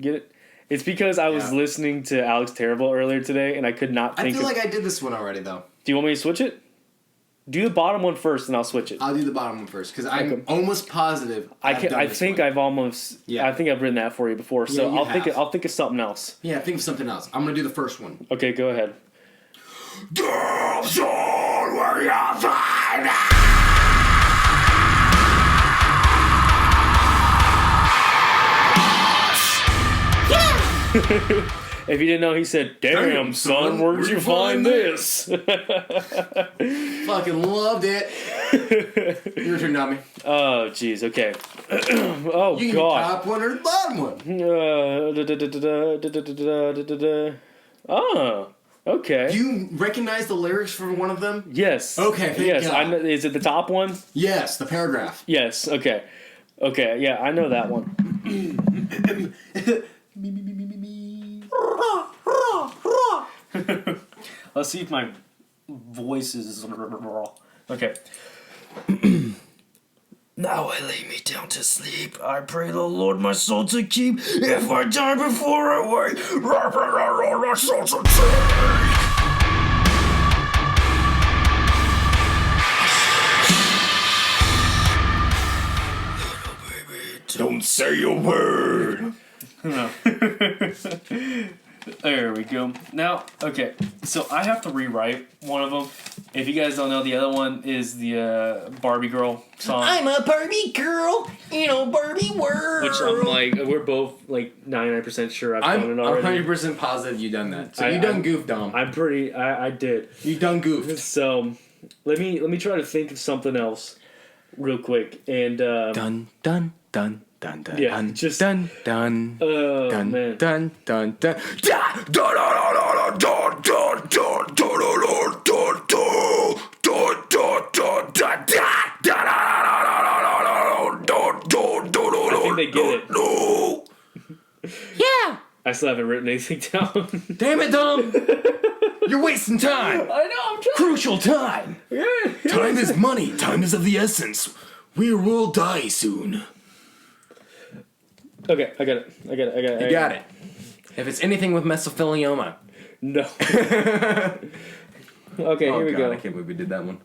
A: Get it? It's because I was
B: Yeah.
A: listening to Alex Terrible earlier today, and I could not
B: I
A: think
B: feel
A: of...
B: like I did this one already, though.
A: Do you want me to switch it? Do the bottom one first, and I'll switch it.
B: I'll do the bottom one first, because I'm
A: Okay.
B: almost positive
A: I
B: one.
A: I've almost...
B: Yeah.
A: I think I've written that for you before, so
B: Yeah, you have.
A: I'll think of something else.
B: Yeah, think of something else. I'm going to do the first one.
A: Okay, go ahead. If you didn't know, he said, "Damn, son, where'd you find this?"
B: Fucking loved it. Your turn, Nami.
A: Oh, jeez. Okay. Oh,
B: You can do
A: God.
B: top one or the bottom one.
A: Oh, okay.
B: Do you recognize the lyrics for one of them?
A: Yes.
B: Okay, thank
A: Yes.
B: God.
A: I know. Is it the top one?
B: Yes, the paragraph.
A: Yes. Okay. Okay. Yeah, I know that one. Let's see if my voice is okay.
C: Now I lay me down to sleep. I pray the Lord my soul to keep. If I die before I wake, my soul to take.
B: Don't say a word.
A: There we go. Now, okay, so I have to rewrite one of them. If you guys don't know, the other one is the Barbie Girl song.
C: I'm a Barbie girl in a Barbie world.
A: Which I'm like, we're both like 99% sure I've done it
B: I'm
A: already.
B: 100% positive you done that. So you
A: I'm-
B: done goof, Dom.
A: I did.
B: You done goofed.
A: So let me try to think of something else real quick. And
B: Dun dun dun dun dun.
A: Yeah,
B: dun,
A: just-
B: dun dun.
A: oh
B: Dun
A: man.
B: dun dun dun. Da, da, da, da, da, da, da, da, da, da, da, da, da, da, da, da, da,
A: I think they get it.
B: no.
C: Yeah.
A: I still haven't written anything down.
B: Damn it, Dom! You're wasting time.
A: I know. I'm trying.
B: Crucial time. Time is money. Time is of the essence. We will die soon.
A: Okay, I got it.
B: You got it. If it's anything with mesothelioma.
A: No. Okay, here we go.
B: I can't believe we did that one.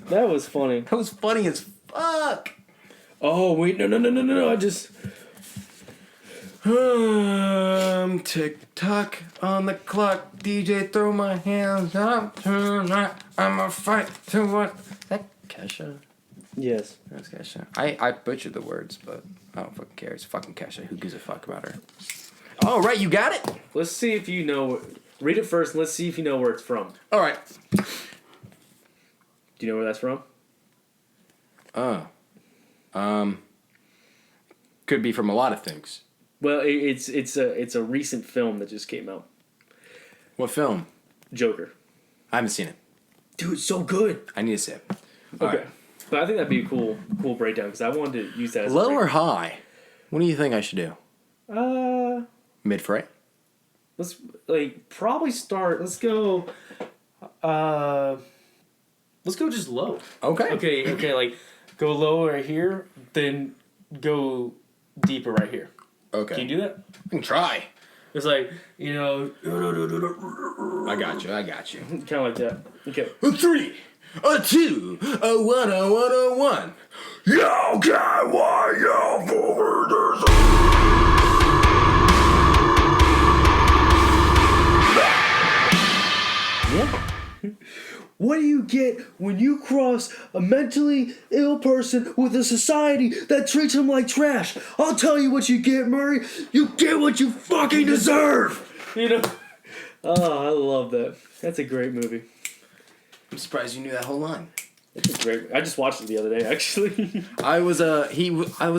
A: That was funny.
B: That was funny as fuck.
A: Oh wait, no! I just
B: Tick tock on the clock. DJ, throw my hands up tonight. I'ma fight to what? That Kesha.
A: yes.
B: That's Kesha. I butchered the words, but I don't fucking care. It's fucking Kesha. Who gives a fuck about her? All right, you got it.
A: Let's see if you know. Read it first. And let's see if you know where it's from.
B: All right.
A: Do you know where that's from?
B: Could be from a lot of things.
A: Well, it's a recent film that just came out.
B: What film?
A: Joker.
B: I haven't seen it.
A: Dude, it's so good.
B: I need a sip.
A: Okay.
B: Alright.
A: But I think that'd be a cool breakdown because I wanted to use that as
B: Low
A: a
B: or high? What do you think I should do? Mid-fray?
A: Let's probably start. Let's go just low.
B: Okay.
A: Okay, like go low right here, then go deeper right here.
B: Okay.
A: Can you do that?
B: I can try.
A: It's like,
B: I got you.
A: kind of like that. Okay.
B: A 3, a 2, a 1, a 1, a 1. Yo, God, why you for
A: Yeah. What do you get when you cross a mentally ill person with a society that treats him like trash? I'll tell you what you get, Murray. You get what you fucking deserve. Oh, I love that. That's a great movie.
B: I'm surprised you knew that whole line.
A: It's great. I just watched it the other day, actually.
B: I was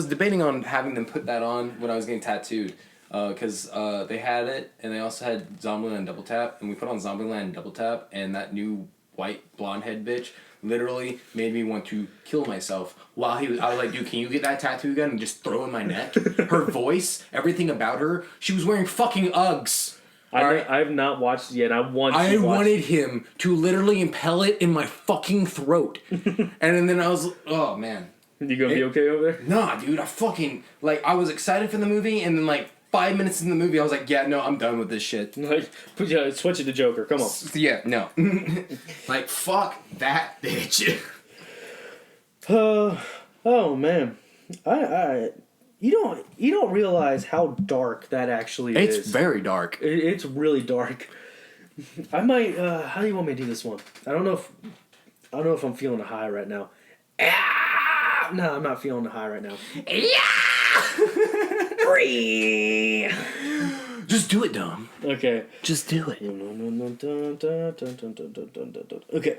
B: debating on having them put that on when I was getting tattooed, because they had it, and they also had Zombieland Double Tap, and we put on Zombieland Double Tap, and that new white blonde head bitch literally made me want to kill myself while I was like, dude, can you get that tattoo gun and just throw it in my neck? Her voice, everything about her, she was wearing fucking Uggs.
A: I have not watched it yet. I
B: wanted him to literally impale it in my fucking throat. And then I was, oh man.
A: You gonna be okay over there?
B: Nah, dude, I was excited for the movie, and then 5 minutes in the movie, I was like, yeah, no, I'm done with this shit.
A: Switch it to Joker, come on.
B: Yeah, no. Fuck that bitch.
A: Oh man. You don't realize how dark that actually is.
B: It's very dark.
A: It's really dark. I might. How do you want me to do this one? I don't know if I'm feeling a high right now. No, I'm not feeling a high right now.
B: Just do it, Dom.
A: Okay.
B: Just do it.
A: Okay.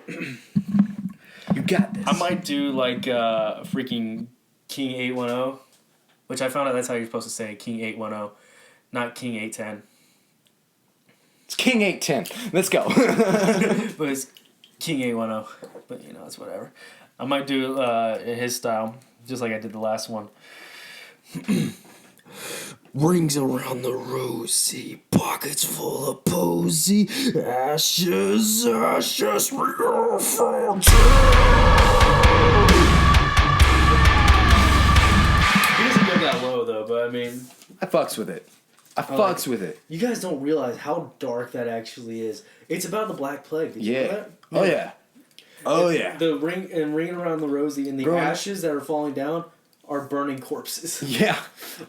B: You got this.
A: I might do freaking King 810, which I found out that's how you're supposed to say King 810, not King 810.
B: It's King 810. Let's go.
A: But it's King 810. But it's whatever. I might do in his style, just like I did the last one.
C: Rings around the rosy, pockets full of posy, ashes, we are from
A: He doesn't go that low though, but I mean,
B: I fucks with it. I fucks with it.
A: You guys don't realize how dark that actually is. It's about the Black Plague. Did you know that?
B: Oh yeah. Oh yeah.
A: The ringing around the rosy and the ashes that are falling down are burning corpses.
B: Yeah.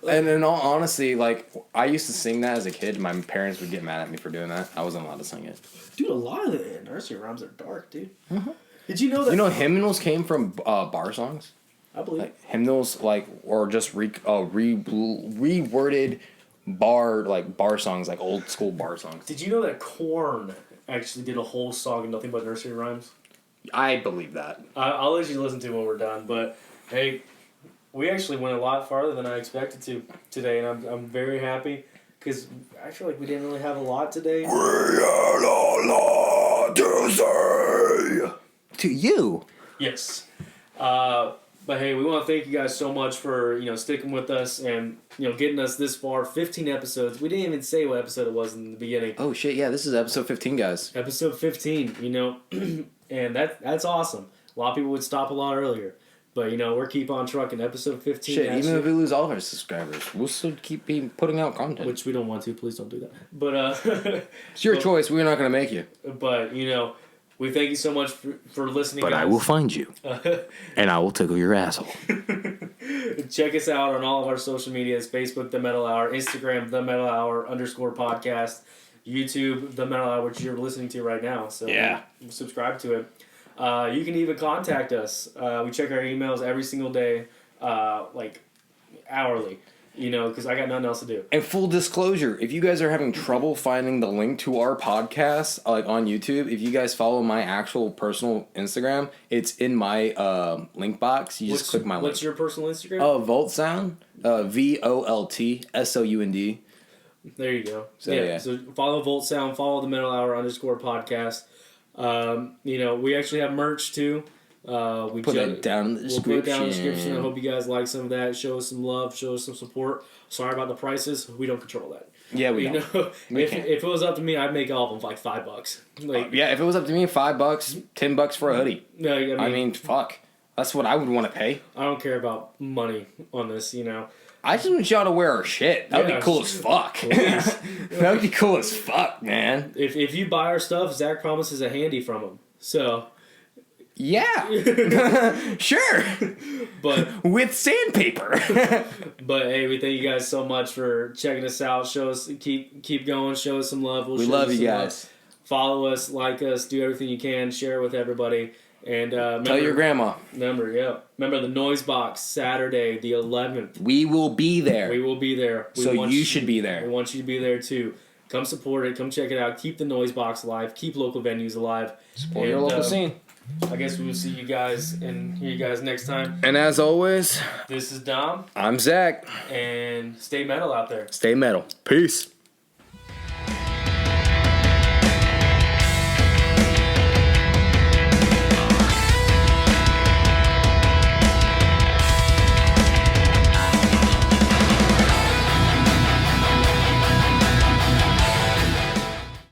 B: And in all honesty, I used to sing that as a kid. My parents would get mad at me for doing that. I wasn't allowed to sing it.
A: Dude, a lot of the nursery rhymes are dark, dude. Mm-hmm. Did you know that?
B: Hymnals came from bar songs?
A: I believe.
B: Hymnals, or just reworded bar songs, old school bar songs.
A: Did you know that Korn actually did a whole song of nothing but nursery rhymes?
B: I believe that.
A: I'll let you listen to it when we're done, but hey, we actually went a lot farther than I expected to today, and I'm very happy because I feel like we didn't really have a lot today.
C: We had a lot to say
B: to you.
A: Yes, but hey, we want to thank you guys so much for sticking with us and getting us this far. 15 episodes. We didn't even say what episode it was in the beginning.
B: Oh shit! Yeah, this is episode 15, guys.
A: Episode 15. And that's awesome. A lot of people would stop a lot earlier. But, we're keep on trucking. Episode 15.
B: Shit, even if we lose all of our subscribers, we'll still keep putting out content.
A: Which we don't want to. Please don't do that. But,
B: it's your choice. We're not going to make you.
A: But, we thank you so much for listening,
B: But
A: guys.
B: I will find you. And I will tickle your asshole.
A: Check us out on all of our social medias. Facebook, The Metal Hour. Instagram, The Metal Hour _podcast. YouTube, The Metal Hour, which you're listening to right now. So,
B: yeah.
A: Subscribe to it. You can even contact us. We check our emails every single day, hourly, because I got nothing else to do.
B: And full disclosure, if you guys are having trouble finding the link to our podcast, on YouTube, if you guys follow my actual personal Instagram, it's in my link box. You just click my link.
A: What's your personal Instagram?
B: Volt Sound, VOLTSOUND.
A: There you go.
B: So, yeah.
A: So follow Volt Sound, follow the Metal Hour _podcast. We actually have merch too. We
D: Put it down in the description.
A: We'll put it down in the description. I hope you guys like some of that. Show us some love. Show us some support. Sorry about the prices. We don't control that.
D: Yeah, we don't.
A: If it was up to me, I'd make all of them like $5.
D: If it was up to me, $5, $10 for a hoodie.
A: No,
D: I mean, fuck. That's what I would want to pay.
A: I don't care about money on this,
D: I just want y'all to wear our shit. That would be cool as fuck. That would be cool as fuck, man.
A: If you buy our stuff, Zach promises a handy from him. So...
D: Yeah. Sure.
A: But
D: with sandpaper.
A: But hey, we thank you guys so much for checking us out. Show us, keep going. Show us some love.
D: We love you guys.
A: Love. Follow us, like us, do everything you can. Share with everybody. And
D: tell your grandma.
A: Remember the Noise Box, Saturday the 11th.
D: We will be there.
A: We will be there.
D: You should be there.
A: We want you to be there too. Come support it. Come check it out. Keep the Noise Box alive. Keep local venues alive.
D: Support your local scene.
A: I guess we will see you guys and hear you guys next time.
D: And as always,
A: this is Dom.
D: I'm Zach.
A: And stay metal out there.
D: Stay metal. Peace.